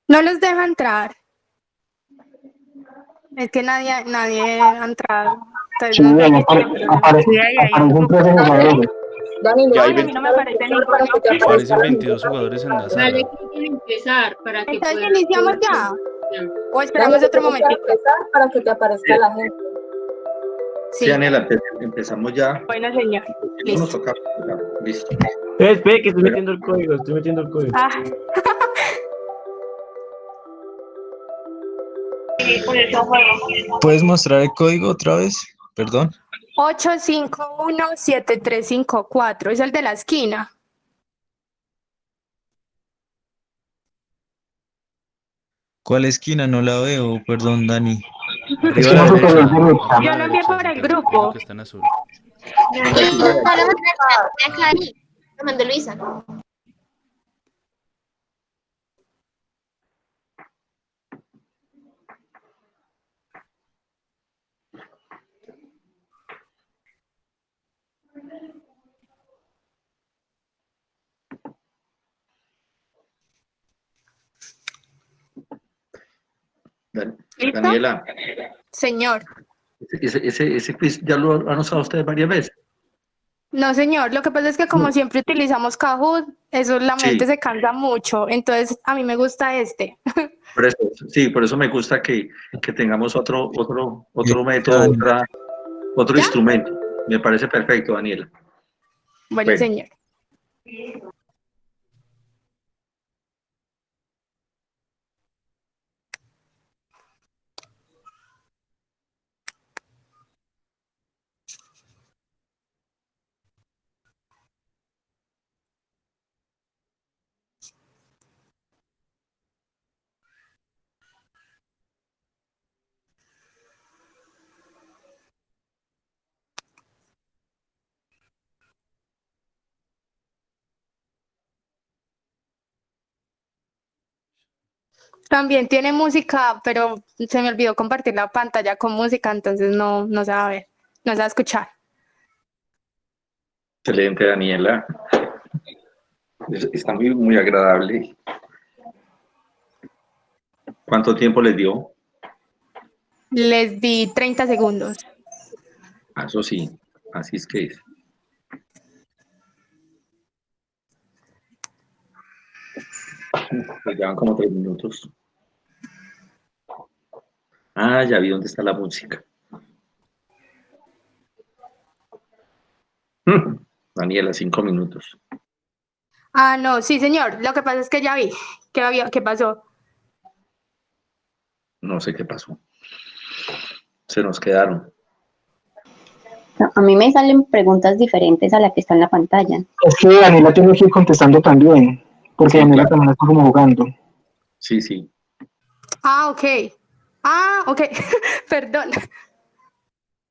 No los deja entrar. Es que nadie ha entrado. Entonces, Sí, no sé ahí qué tiene problema. aparecen 13 jugadores. Dani, Ya hay Ay, a mí no me aparece ninguno. para que te aparezca Aparecen la gente. 22 jugadores en la sala. Dale clic en empezar para que Entonces, puedas ¿iniciamos ya? ¿O Dani, esperamos le otro tienes que momentito? empezar para que te aparezca la gente. Sí, Sí. Anela, empezamos ya. Bueno, señor. No nos Listo. toca. Listo. Espera, que estoy metiendo el código, Ah, ¿Puedes mostrar el código otra vez? Perdón. 8517354. Es el de la esquina. ¿Cuál esquina? No la veo, perdón, Dani. Arriba a la derecha. Arriba a Yo la lo envié derecha, por el Santiago, es lo grupo. que está en azul. No lo mandé acá ahí. Lo mandé Luisa. ¿Listo? Daniela, Señor. ese quiz ya lo han usado ustedes varias veces. No, señor. Lo que pasa es que como siempre utilizamos Kahoot, eso la mente Sí, se cansa mucho. Entonces, a mí me gusta este. por eso, sí, por eso me gusta que tengamos otro método, Dani. otro ¿Ya? instrumento. Me parece perfecto, Daniela. Bueno, Bueno, señor. También tiene música, pero se me olvidó compartir la pantalla con música, entonces no se va a ver, no se va a escuchar. excelente, Daniela. Está muy agradable. ¿Cuánto tiempo les dio? Les di 30 segundos. Ah, eso sí, así es que es. Pues llevan como 3 minutos. Ah, ya vi dónde está la música. Daniela, 5 minutos. Ah, no, sí, señor. Lo que pasa es que ya vi. ¿Qué pasó? No sé qué pasó. Se nos quedaron. A mí me salen preguntas diferentes a la que está en la pantalla. Es que Daniela tiene que ir contestando también, porque Sí, Daniela claro. también está como jugando. Sí, sí. Ah, ok. Perdón.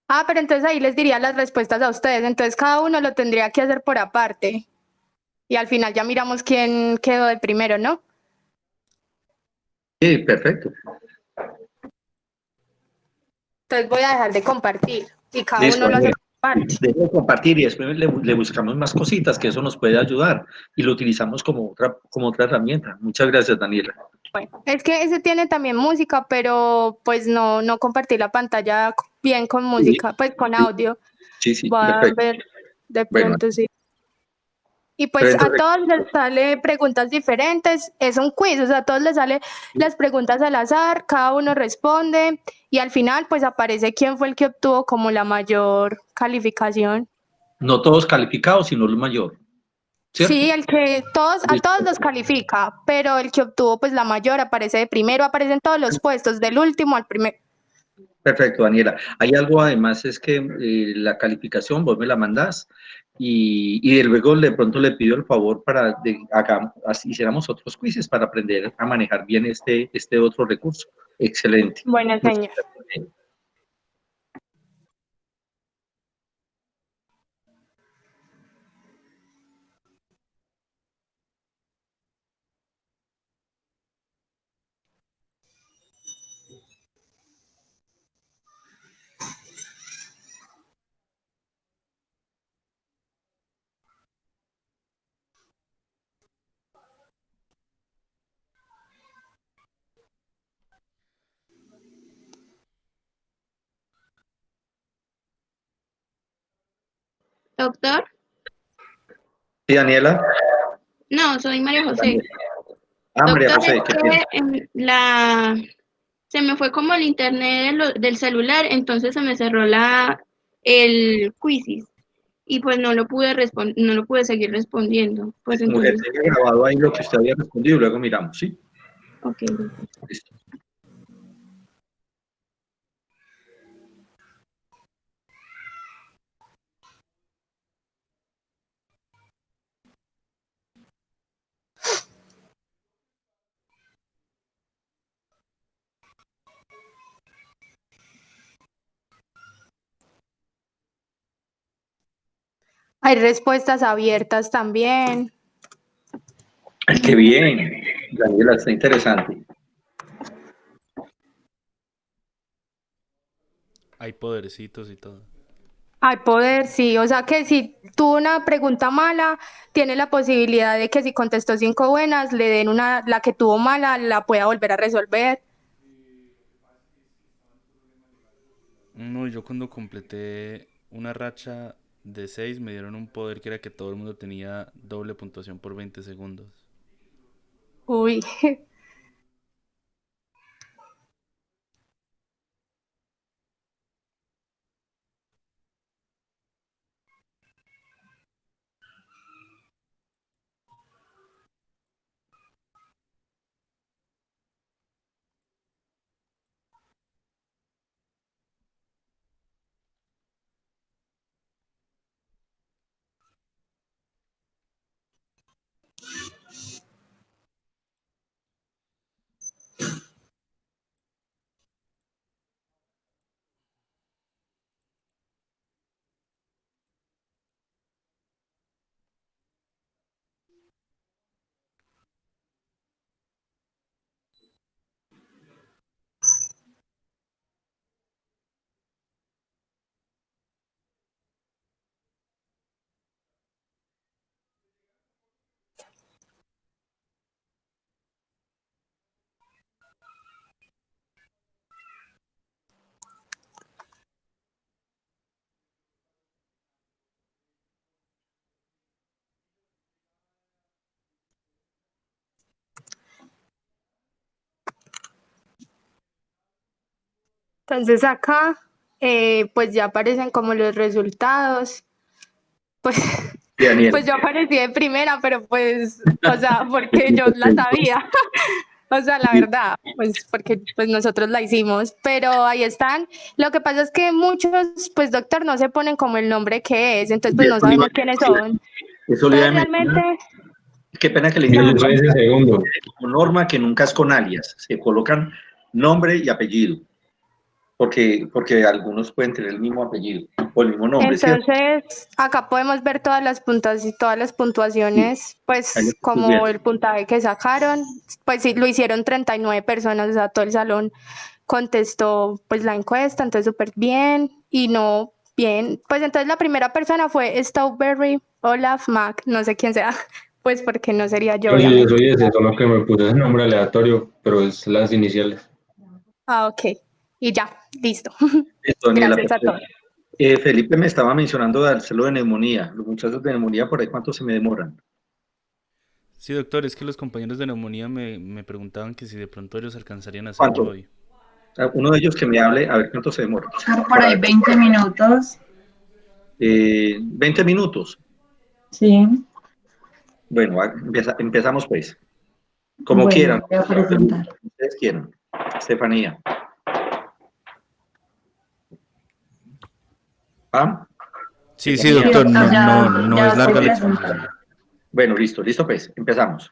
Ah, pero entonces ahí les diría las respuestas a ustedes. Entonces cada uno lo tendría que hacer por aparte. Y al final ya miramos quién quedó de primero, ¿no? Sí, perfecto. Entonces voy a dejar de compartir y cada Listo, uno lo hace Daniela. por parte. Deje de compartir y después le buscamos más cositas que eso nos puede ayudar y lo utilizamos como otra herramienta. Muchas gracias, Daniela. Bueno, es que ese tiene también música, pero pues no compartí la pantalla bien con música, pues con audio. Sí, Voy a perfecto. ver de Bueno, pronto sí. Y pero pues a entonces, todos les sale preguntas diferentes, es un quiz, o sea, a todos les sale las preguntas al azar, cada uno responde y al final pues aparece quién fue el que obtuvo como la mayor calificación. no todos calificados, sino el mayor, ¿cierto? Sí, el que a Listo. todos los califica, pero el que obtuvo pues la mayor aparece de primero, aparecen todos los puestos, del último al primero. Perfecto, Daniela. Hay algo además, es que la calificación vos me la mandás y de luego de pronto le pido el favor para hiciéramos otros quizzes para aprender a manejar bien este otro recurso. Excelente. Bueno, Muchas señor. gracias. Doctor, Sí, Daniela. no, soy María José. María Doctor, José, es ¿qué que tienes? se me fue como el internet del celular, entonces se me cerró el quizzes y pues no lo pude seguir respondiendo. Pues Como que entonces, tenga grabado ahí lo que usted había respondido y luego miramos, ¿sí? ok. Listo. Hay respuestas abiertas también. Ay, qué bien, Daniela, está interesante. Hay podercitos y todo. Hay poder, sí. O sea que si tuvo una pregunta mala, tiene la posibilidad de que si contestó 5 buenas, le den la que tuvo mala, la pueda volver a resolver. No, yo cuando completé una racha de 6 me dieron un poder que era que todo el mundo tenía doble puntuación por 20 segundos. Uy. Entonces acá, pues ya aparecen como los resultados. Pues, Daniela. pues yo aparecí de primera, pero pues, o sea, porque yo la sabía. O sea, la verdad, pues porque pues nosotros la hicimos, pero ahí están. Lo que pasa es que muchos, pues doctor, no se ponen como el nombre que es, entonces pues no sabemos quiénes son. Eso le iba a Entonces mencionar. realmente, Qué pena que le Yo diga soy ese segundo. como norma que nunca es con alias, se colocan nombre y apellido, porque algunos pueden tener el mismo apellido o el mismo nombre, ¿cierto? entonces acá podemos ver todas las puntas y todas las puntuaciones, Ahí pues lo estoy como viendo. el puntaje que sacaron, pues sí, lo hicieron 39 personas, o sea, todo el salón contestó pues la encuesta, entonces súper bien y no bien. Pues entonces la primera persona fue Strawberry Olaf Mac, no sé quién sea, pues porque no sería yo, Yo obviamente. soy ese, solo que me puse el nombre aleatorio, pero es las iniciales. Ah, ok. Y ya, listo. Listo, Daniela, Gracias a perfecto. todos. Felipe me estaba mencionando dárselo de neumonía. Los muchachos de neumonía, ¿por ahí cuánto se me demoran? Sí, doctor, es que los compañeros de neumonía me preguntaban que si de pronto ellos alcanzarían a hacerlo ¿Cuánto? hoy. Uno de ellos que me hable, a ver cuánto se demora. Por ahí 20 minutos. 20 minutos. Sí. Bueno, empezamos pues. Como Bueno, quieran. voy a presentar. Ustedes quieran. Estefanía. ¿Ah? Sí, sí, doctor, no Ya es larga estoy la presentando. exposición. Bueno, listo pues. Empezamos.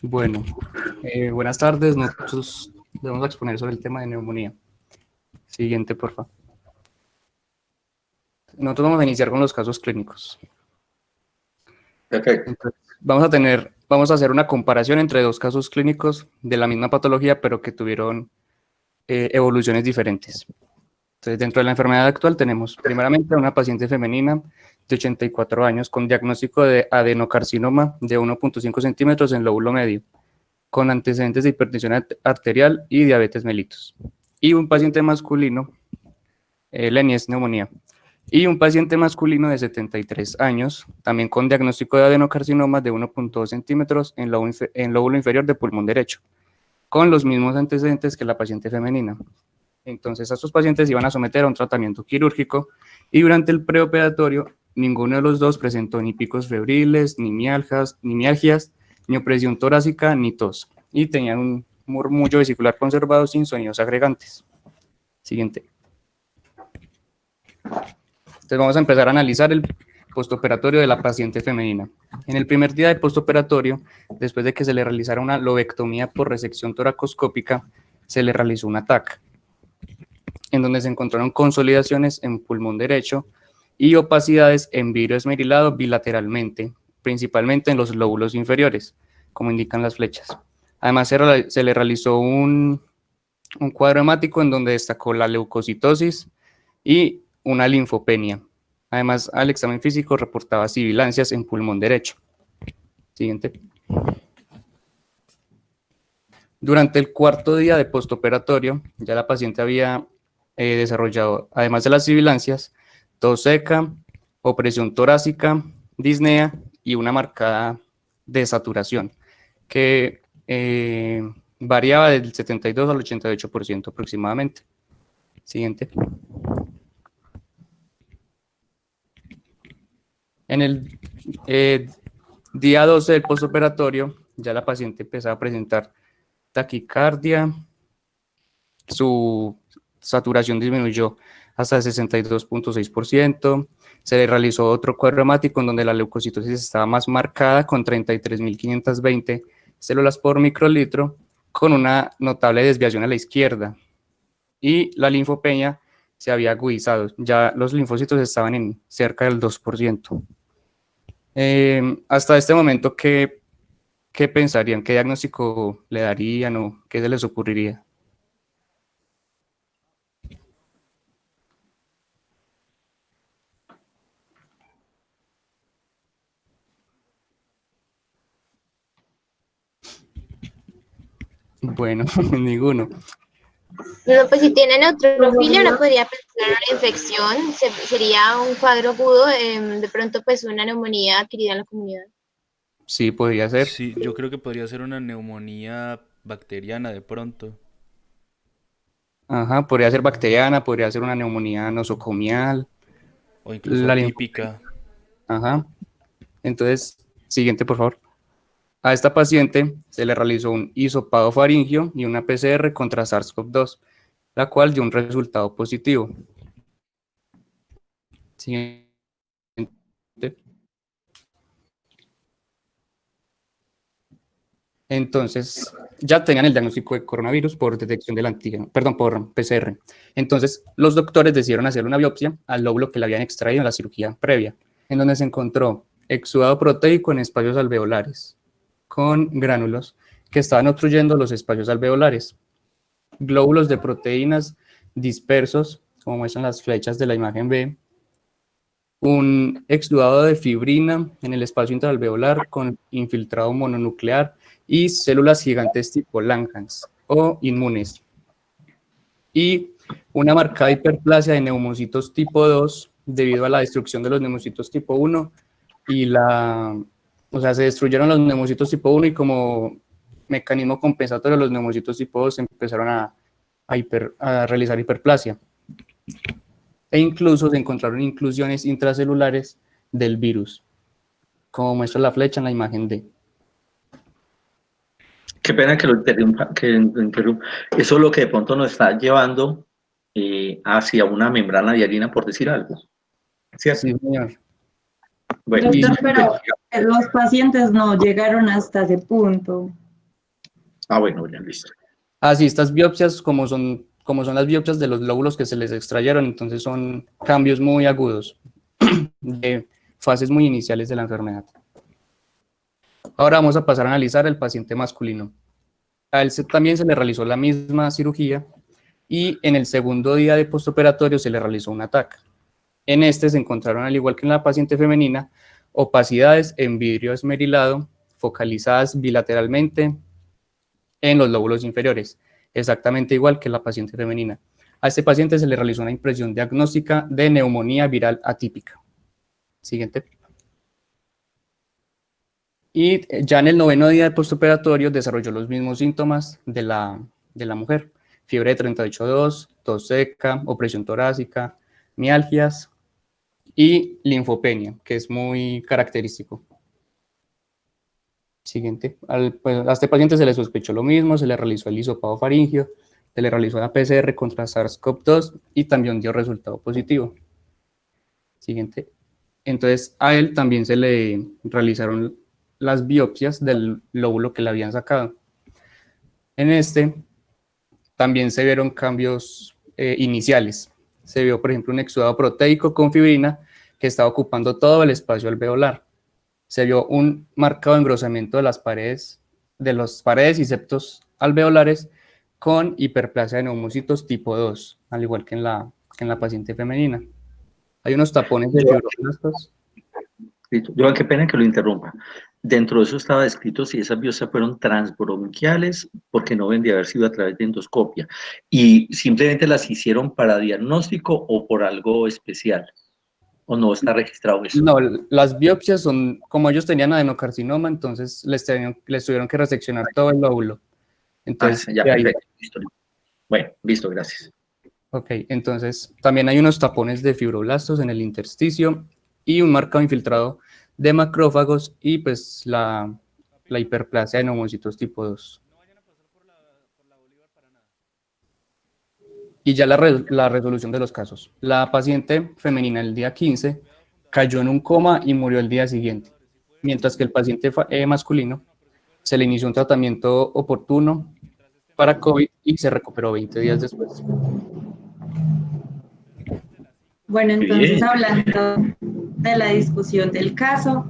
Bueno, buenas tardes. Nosotros le vamos a exponer sobre el tema de neumonía. Siguiente, por favor. Nosotros vamos a iniciar con los casos clínicos. Perfecto. Entonces, vamos a hacer una comparación entre dos casos clínicos de la misma patología, pero que tuvieron evoluciones diferentes. Entonces, dentro de la enfermedad actual tenemos primeramente a una paciente femenina de 84 años con diagnóstico de adenocarcinoma de 1.5 centímetros en lóbulo medio, con antecedentes de hipertensión arterial y diabetes mellitus. Y un paciente masculino, Leni es neumonía, y un paciente masculino de 73 años, también con diagnóstico de adenocarcinoma de 1.2 centímetros en lóbulo inferior de pulmón derecho, con los mismos antecedentes que la paciente femenina. Entonces, a estos pacientes iban a someter a un tratamiento quirúrgico y durante el preoperatorio ninguno de los dos presentó ni picos febriles, ni mialgias, ni opresión torácica, ni tos. Y tenían un murmullo vesicular conservado sin sonidos agregantes. Siguiente. Entonces vamos a empezar a analizar el postoperatorio de la paciente femenina. En el primer día de postoperatorio, después de que se le realizara una lobectomía por resección toracoscópica, se le realizó un TAC, en donde se encontraron consolidaciones en pulmón derecho y opacidades en vidrio esmerilado bilateralmente, principalmente en los lóbulos inferiores, como indican las flechas. Además, se le realizó un cuadro hemático en donde destacó la leucocitosis y una linfopenia. Además, al examen físico reportaba sibilancias en pulmón derecho. Siguiente. Durante el cuarto día de postoperatorio, ya la paciente había desarrollado, además de las sibilancias, tos seca, opresión torácica, disnea y una marcada desaturación, que variaba del 72 al 88% aproximadamente. Siguiente. En el día 12 del postoperatorio, ya la paciente empezaba a presentar taquicardia, su saturación disminuyó hasta el 62.6%, se le realizó otro cuadro hemático en donde la leucocitosis estaba más marcada con 33.520 células por microlitro, con una notable desviación a la izquierda, y la linfopenia se había agudizado, ya los linfocitos estaban en cerca del 2%. Hasta este momento, ¿qué pensarían? ¿Qué diagnóstico le darían o qué se les ocurriría? Bueno, ninguno. No, pues si tiene neutrofilia, uno podría pensar en una infección, sería un cuadro agudo, de pronto pues una neumonía adquirida en la comunidad. Sí, podría ser. Sí, yo creo que podría ser una neumonía bacteriana de pronto. Ajá, podría ser bacteriana, podría ser una neumonía nosocomial. O incluso atípica. Ajá. Entonces, siguiente, por favor. A esta paciente se le realizó un hisopado faringio y una PCR contra SARS-CoV-2, la cual dio un resultado positivo. Siguiente. Entonces, ya tenían el diagnóstico de coronavirus por detección del antígeno, perdón, por PCR. Entonces, los doctores decidieron hacer una biopsia al lóbulo que le habían extraído en la cirugía previa, en donde se encontró exudado proteico en espacios alveolares, con gránulos que estaban obstruyendo los espacios alveolares, glóbulos de proteínas dispersos, como muestran las flechas de la imagen B, un exudado de fibrina en el espacio intraalveolar con infiltrado mononuclear y células gigantes tipo Langhans o inmunes, y una marcada hiperplasia de neumocitos tipo 2 debido a la destrucción de los neumocitos tipo 1 y o sea, se destruyeron los neumocitos tipo 1 y como mecanismo compensatorio los neumocitos tipo 2 empezaron a realizar hiperplasia. E incluso se encontraron inclusiones intracelulares del virus, como muestra la flecha en la imagen D. Qué pena que lo interrumpa, Eso es lo que de pronto nos está llevando hacia una membrana hialina, por decir algo. ¿Cierto? Sí, señor. Bueno, Doctor, pero los pacientes no llegaron hasta ese punto. Bueno, ya listo. Sí, estas biopsias, como son las biopsias de los lóbulos que se les extrayeron, entonces son cambios muy agudos de fases muy iniciales de la enfermedad. Ahora vamos a pasar a analizar el paciente masculino. A él también se le realizó la misma cirugía y en el segundo día de postoperatorio se le realizó un TAC. En este se encontraron, al igual que en la paciente femenina, opacidades en vidrio esmerilado focalizadas bilateralmente en los lóbulos inferiores, exactamente igual que la paciente femenina. A este paciente se le realizó una impresión diagnóstica de neumonía viral atípica. Siguiente. Y ya en el 9º día de postoperatorio desarrolló los mismos síntomas de la mujer. Fiebre de 38,2, tos seca, opresión torácica, mialgias y linfopenia, que es muy característico. Siguiente. A este paciente se le sospechó lo mismo, se le realizó el hisopado faríngeo, se le realizó la PCR contra SARS-CoV-2 y también dio resultado positivo. Siguiente. Entonces a él también se le realizaron las biopsias del lóbulo que le habían sacado. En este también se vieron cambios iniciales. Se vio, por ejemplo, un exudado proteico con fibrina que estaba ocupando todo el espacio alveolar. Se vio un marcado engrosamiento de las paredes y septos alveolares con hiperplasia de neumocitos tipo 2, al igual que en la paciente femenina. Hay unos tapones de fibroblastos. Yo, qué pena que lo interrumpa. Dentro de eso estaba descrito si esas biopsias fueron transbronquiales, porque no deben de haber sido a través de endoscopia, y simplemente las hicieron para diagnóstico o por algo especial, o no está registrado eso. No, las biopsias son, como ellos tenían adenocarcinoma, entonces les tuvieron que reseccionar todo el lóbulo. Entonces, ya, perfecto, listo. Bueno, listo, gracias. Ok, entonces también hay unos tapones de fibroblastos en el intersticio y un marcado infiltrado de macrófagos y pues la hiperplasia de neumocitos tipo 2. Y ya la resolución de los casos. La paciente femenina el día 15 cayó en un coma y murió el día siguiente, mientras que el paciente masculino se le inició un tratamiento oportuno para COVID y se recuperó 20 días después. Bueno, entonces hablando de la discusión del caso,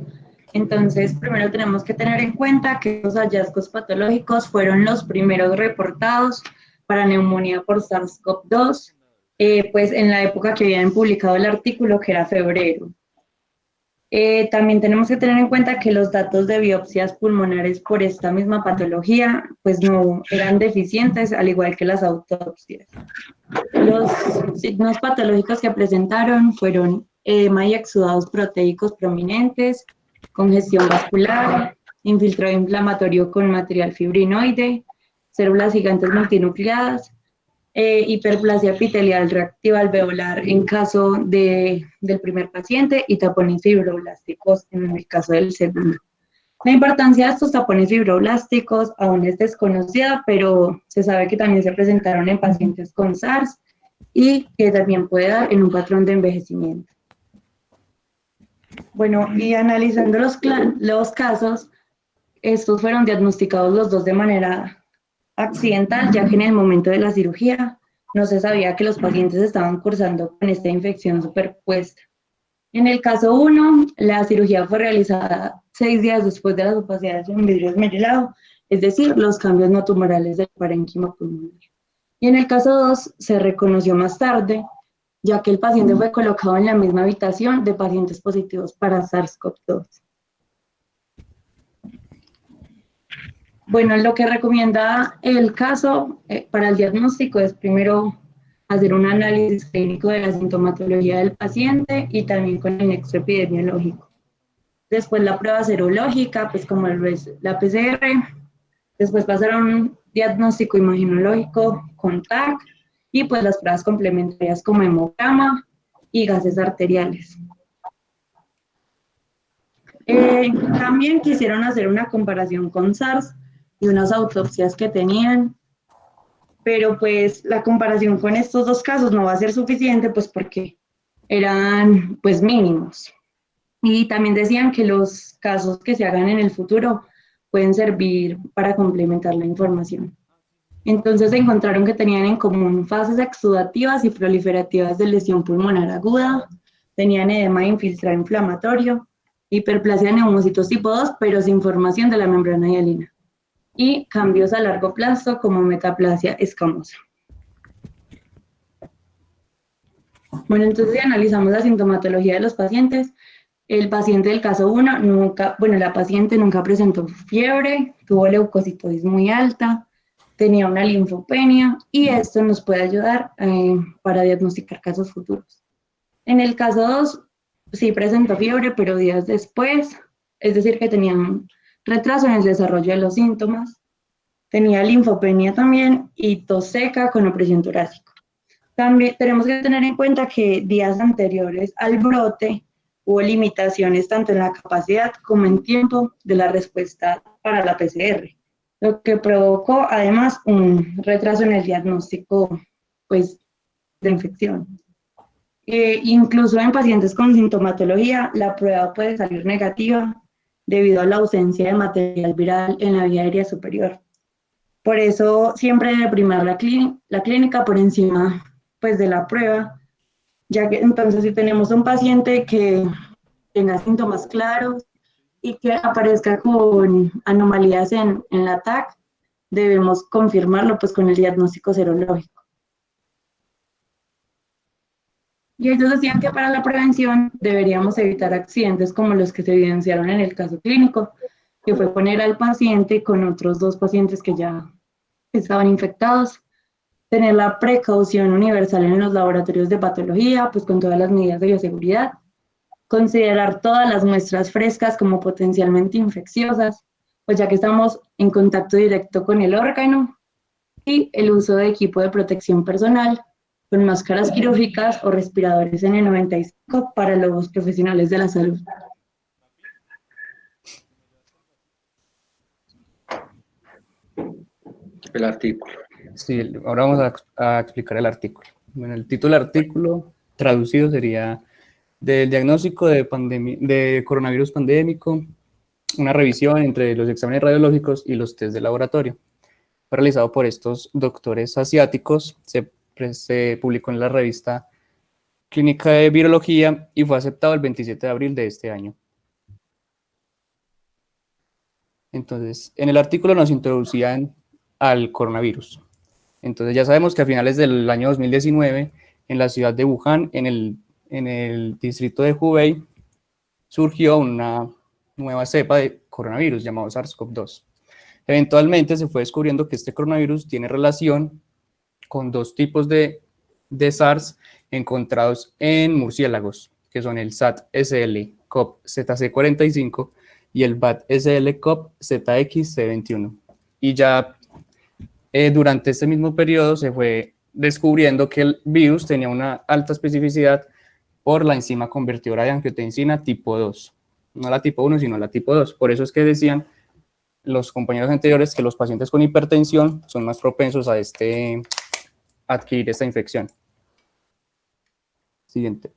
entonces primero tenemos que tener en cuenta que los hallazgos patológicos fueron los primeros reportados para neumonía por SARS-CoV-2, pues en la época que habían publicado el artículo, que era febrero. También tenemos que tener en cuenta que los datos de biopsias pulmonares por esta misma patología, pues no eran deficientes, al igual que las autopsias. Los signos patológicos que presentaron fueron edema y exudados proteicos prominentes, congestión vascular, infiltrado inflamatorio con material fibrinoide, células gigantes multinucleadas, hiperplasia epitelial reactiva alveolar en caso del primer paciente y tapones fibroblásticos en el caso del segundo. La importancia de estos tapones fibroblásticos aún es desconocida, pero se sabe que también se presentaron en pacientes con SARS y que también puede dar en un patrón de envejecimiento. Bueno, y analizando los casos, estos fueron diagnosticados los dos de manera accidental, ya que en el momento de la cirugía no se sabía que los pacientes estaban cursando con esta infección superpuesta. En el caso 1, la cirugía fue realizada 6 días después de las opacidades en vidrio esmerilado, es decir, los cambios no tumorales del parénquima pulmonar. Y en el caso 2, se reconoció más tarde, ya que el paciente fue colocado en la misma habitación de pacientes positivos para SARS-CoV-2. Bueno, lo que recomienda el caso para el diagnóstico es primero hacer un análisis clínico de la sintomatología del paciente y también con el nexo epidemiológico. Después la prueba serológica, pues como la PCR. Después pasar a un diagnóstico imaginológico con TAC y pues las pruebas complementarias como hemograma y gases arteriales. También quisieron hacer una comparación con SARS y unas autopsias que tenían, pero pues la comparación con estos dos casos no va a ser suficiente pues porque eran pues mínimos. Y también decían que los casos que se hagan en el futuro pueden servir para complementar la información. Entonces encontraron que tenían en común fases exudativas y proliferativas de lesión pulmonar aguda, tenían edema infiltrado inflamatorio, hiperplasia de neumocitos tipo 2, pero sin formación de la membrana hialina, y cambios a largo plazo como metaplasia escamosa. Bueno, entonces si analizamos la sintomatología de los pacientes, el paciente del caso 1 la paciente nunca presentó fiebre, tuvo leucocitosis muy alta, tenía una linfopenia y esto nos puede ayudar para diagnosticar casos futuros. En el caso 2, sí presentó fiebre, pero días después, es decir, que tenía un retraso en el desarrollo de los síntomas, tenía linfopenia también y tos seca con opresión torácica. También tenemos que tener en cuenta que días anteriores al brote hubo limitaciones tanto en la capacidad como en tiempo de la respuesta para la PCR, lo que provocó además un retraso en el diagnóstico pues, de infección. Incluso en pacientes con sintomatología, la prueba puede salir negativa debido a la ausencia de material viral en la vía aérea superior. Por eso siempre debe primar la clínica por encima pues, de la prueba, ya que entonces si tenemos un paciente que tenga síntomas claros y que aparezca con anomalías en la TAC, debemos confirmarlo pues con el diagnóstico serológico. Y ellos decían que para la prevención deberíamos evitar accidentes como los que se evidenciaron en el caso clínico, que fue poner al paciente con otros 2 pacientes que ya estaban infectados, tener la precaución universal en los laboratorios de patología, pues con todas las medidas de bioseguridad, considerar todas las muestras frescas como potencialmente infecciosas, pues ya que estamos en contacto directo con el órgano, y el uso de equipo de protección personal, con máscaras quirúrgicas o respiradores N95 para los profesionales de la salud. El artículo. Sí, ahora vamos a explicar el artículo. Bueno, el título del artículo traducido sería del diagnóstico de coronavirus pandémico, una revisión entre los exámenes radiológicos y los test de laboratorio. Fue realizado por estos doctores asiáticos, se publicó en la revista Clínica de Virología y fue aceptado el 27 de abril de este año. Entonces, en el artículo nos introducían al coronavirus. Entonces ya sabemos que a finales del año 2019, en la ciudad de Wuhan, en el distrito de Hubei, surgió una nueva cepa de coronavirus llamado SARS-CoV-2. Eventualmente se fue descubriendo que este coronavirus tiene relación con 2 tipos de SARS encontrados en murciélagos, que son el SAT-SL-CoV-ZC45 y el BAT-SL-CoV-ZXC21. Y ya durante este mismo periodo se fue descubriendo que el virus tenía una alta especificidad por la enzima convertidora de angiotensina tipo 2. No la tipo 1, sino la tipo 2. Por eso es que decían los compañeros anteriores que los pacientes con hipertensión son más propensos a adquirir esta infección. Siguiente.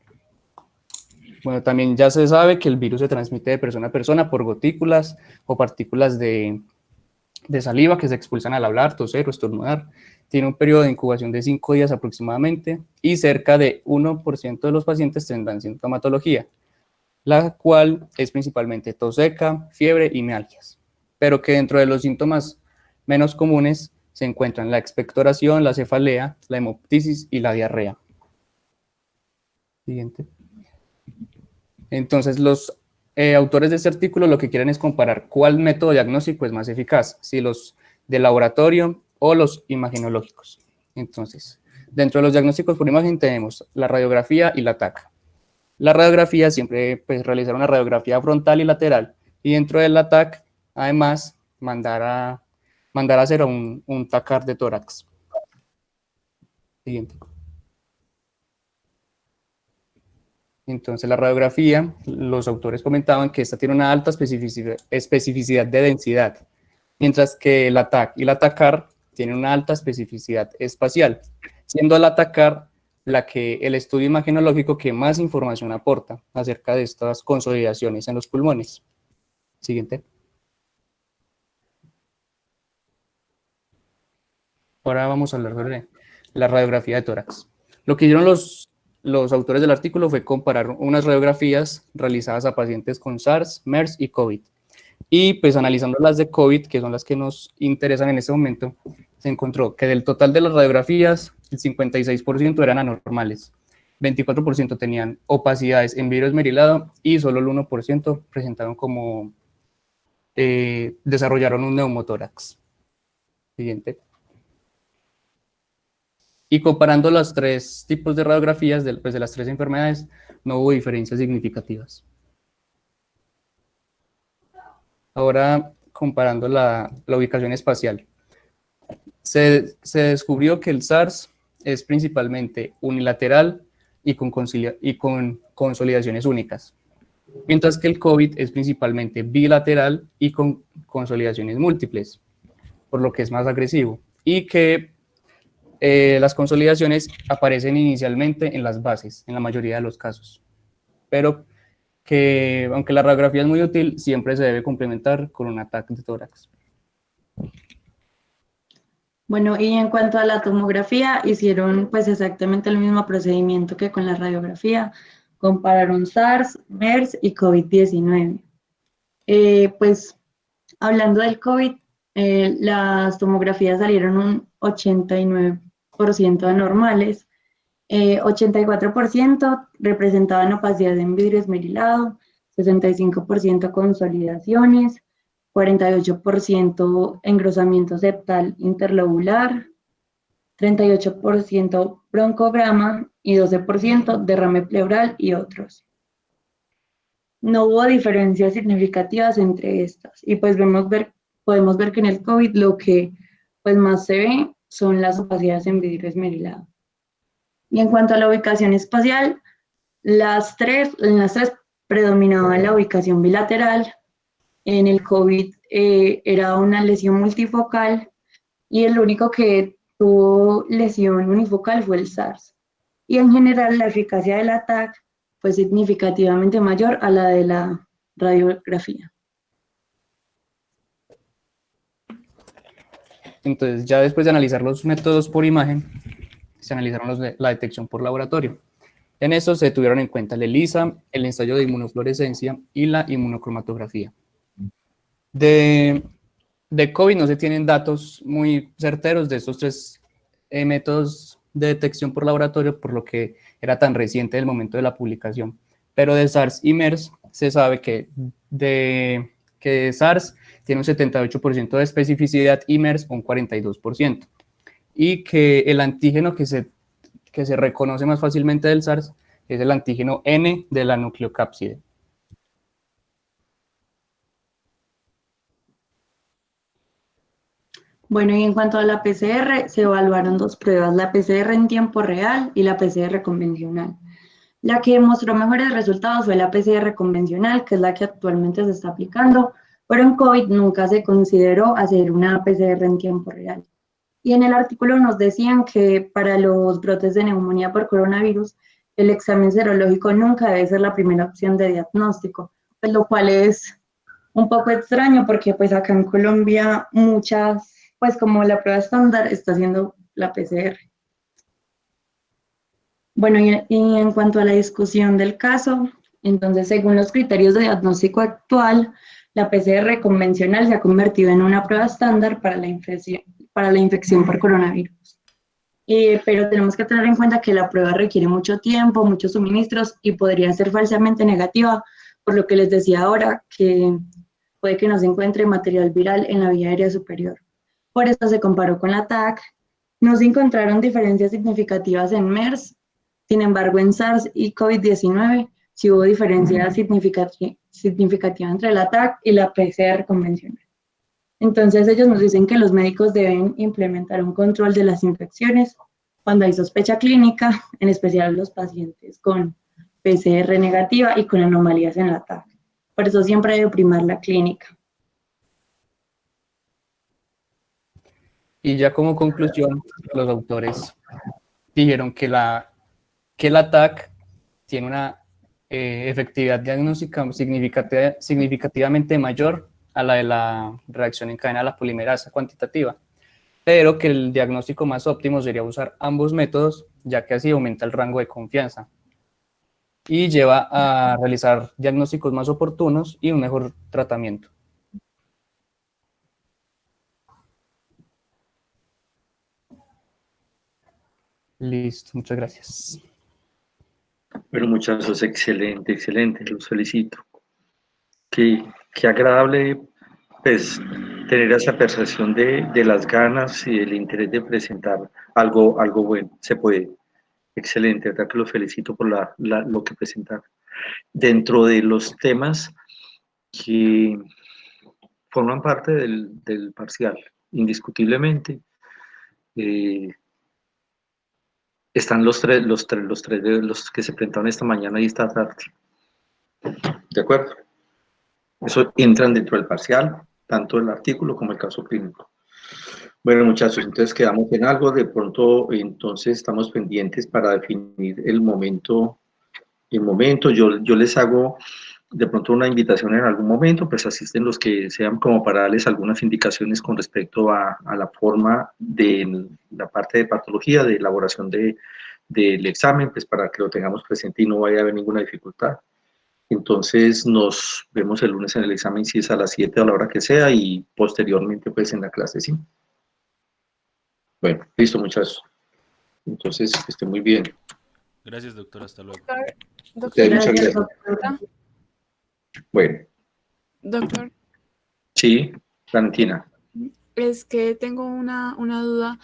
Bueno, también ya se sabe que el virus se transmite de persona a persona por gotículas o partículas de saliva que se expulsan al hablar, toser o estornudar. Tiene un periodo de incubación de 5 días aproximadamente y cerca de 1% de los pacientes tendrán sintomatología, la cual es principalmente tos seca, fiebre y mialgias, pero que dentro de los síntomas menos comunes se encuentran la expectoración, la cefalea, la hemoptisis y la diarrea. Siguiente. Entonces, los autores de este artículo lo que quieren es comparar cuál método diagnóstico es más eficaz, si los de laboratorio o los imagenológicos. Entonces, dentro de los diagnósticos por imagen tenemos la radiografía y la TAC. La radiografía siempre realizar una radiografía frontal y lateral, y dentro de la TAC, además, mandar a hacer un TACAR de tórax. Siguiente. Entonces, la radiografía, los autores comentaban que esta tiene una alta especificidad de densidad, mientras que la TAC y la TACAR tienen una alta especificidad espacial, siendo la TACAR el estudio imagenológico que más información aporta acerca de estas consolidaciones en los pulmones. Siguiente. Ahora vamos a hablar sobre la radiografía de tórax. Lo que hicieron los autores del artículo fue comparar unas radiografías realizadas a pacientes con SARS, MERS y COVID. Y pues analizando las de COVID, que son las que nos interesan en este momento, se encontró que del total de las radiografías, el 56% eran anormales, 24% tenían opacidades en vidrio esmerilado y solo el 1% presentaron como desarrollaron un neumotórax. Siguiente. Y comparando los 3 tipos de radiografías de las 3 enfermedades, no hubo diferencias significativas. Ahora, comparando la ubicación espacial. Se descubrió que el SARS es principalmente unilateral y con consolidaciones únicas, mientras que el COVID es principalmente bilateral y con consolidaciones múltiples, por lo que es más agresivo, y que las consolidaciones aparecen inicialmente en las bases, en la mayoría de los casos, pero que aunque la radiografía es muy útil, siempre se debe complementar con un TAC de tórax. Bueno, y en cuanto a la tomografía, hicieron pues exactamente el mismo procedimiento que con la radiografía, compararon SARS, MERS y COVID-19. Pues hablando del COVID, las tomografías salieron un 89% anormales, 84% representaban opacidad en vidrio esmerilado, 65% consolidaciones, 48% engrosamiento septal interlobular, 38% broncograma y 12% derrame pleural y otros. No hubo diferencias significativas entre estas y pues podemos ver que en el COVID lo que pues más se ve son las opacidades en vidrio esmerilado. Y en cuanto a la ubicación espacial, en las tres predominaba la ubicación bilateral. En el COVID era una lesión multifocal y el único que tuvo lesión unifocal fue el SARS. Y en general la eficacia del TAC fue significativamente mayor a la de la radiografía. Entonces, ya después de analizar los métodos por imagen, se analizaron la detección por laboratorio. En eso se tuvieron en cuenta el ELISA, el ensayo de inmunofluorescencia y la inmunocromatografía. De COVID no se tienen datos muy certeros de estos 3 métodos de detección por laboratorio, por lo que era tan reciente el momento de la publicación. Pero de SARS y MERS se sabe que SARS tiene un 78% de especificidad y MERS un 42%. Y que el antígeno que se reconoce más fácilmente del SARS es el antígeno N de la nucleocápside. Bueno, y en cuanto a la PCR, se evaluaron 2 pruebas, la PCR en tiempo real y la PCR convencional. La que mostró mejores resultados fue la PCR convencional, que es la que actualmente se está aplicando, pero en COVID nunca se consideró hacer una PCR en tiempo real. Y en el artículo nos decían que para los brotes de neumonía por coronavirus el examen serológico nunca debe ser la primera opción de diagnóstico, pues lo cual es un poco extraño porque pues acá en Colombia muchas, pues como la prueba estándar está haciendo la PCR. Bueno, y en cuanto a la discusión del caso, entonces según los criterios de diagnóstico actual, la PCR convencional se ha convertido en una prueba estándar para la infección por coronavirus. Pero tenemos que tener en cuenta que la prueba requiere mucho tiempo, muchos suministros y podría ser falsamente negativa, por lo que les decía ahora que puede que no se encuentre material viral en la vía aérea superior. Por eso se comparó con la TAC. No se encontraron diferencias significativas en MERS, sin embargo en SARS y COVID-19 sí hubo diferencia significativa entre la TAC y la PCR convencional. Entonces ellos nos dicen que los médicos deben implementar un control de las infecciones cuando hay sospecha clínica, en especial los pacientes con PCR negativa y con anomalías en la TAC. Por eso siempre debe primar la clínica. Y ya como conclusión, los autores dijeron que la TAC tiene una efectividad diagnóstica significativamente mayor a la de la reacción en cadena de la polimerasa cuantitativa, pero que el diagnóstico más óptimo sería usar ambos métodos, ya que así aumenta el rango de confianza y lleva a realizar diagnósticos más oportunos y un mejor tratamiento. Listo, muchas gracias. Bueno, muchachos, excelente, excelente, los felicito. Qué agradable, pues, tener esa percepción de las ganas y el interés de presentar algo bueno. Se puede. Excelente, verdad que los felicito por lo que presentaron. Dentro de los temas que forman parte del parcial, indiscutiblemente, están los tres de los que se presentaron esta mañana y esta tarde. ¿De acuerdo? Eso entran dentro del parcial, tanto el artículo como el caso clínico. Bueno, muchachos, entonces quedamos en algo. De pronto, entonces estamos pendientes para definir el momento. Yo les hago de pronto una invitación en algún momento, pues asisten los que sean como para darles algunas indicaciones con respecto a la forma de la parte de patología, de elaboración del examen, pues para que lo tengamos presente y no vaya a haber ninguna dificultad. Entonces nos vemos el lunes en el examen, si es a las 7 o a la hora que sea, y posteriormente pues en la clase, ¿sí? Bueno, listo, muchachos. Entonces, que esté muy bien. Gracias, doctor. Hasta luego. Ustedes, muchas gracias. Bueno. Doctor. Sí, Valentina. Es que tengo una duda.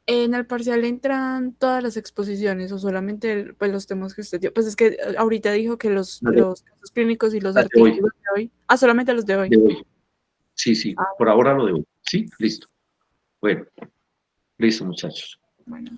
¿En el parcial entran todas las exposiciones o solamente pues, los temas que usted dio? Pues es que ahorita dijo que los casos clínicos y los artículos de hoy. Ah, solamente los de hoy. De hoy. Sí, por ahora lo de hoy. Sí, listo. Bueno, listo, muchachos. Bueno.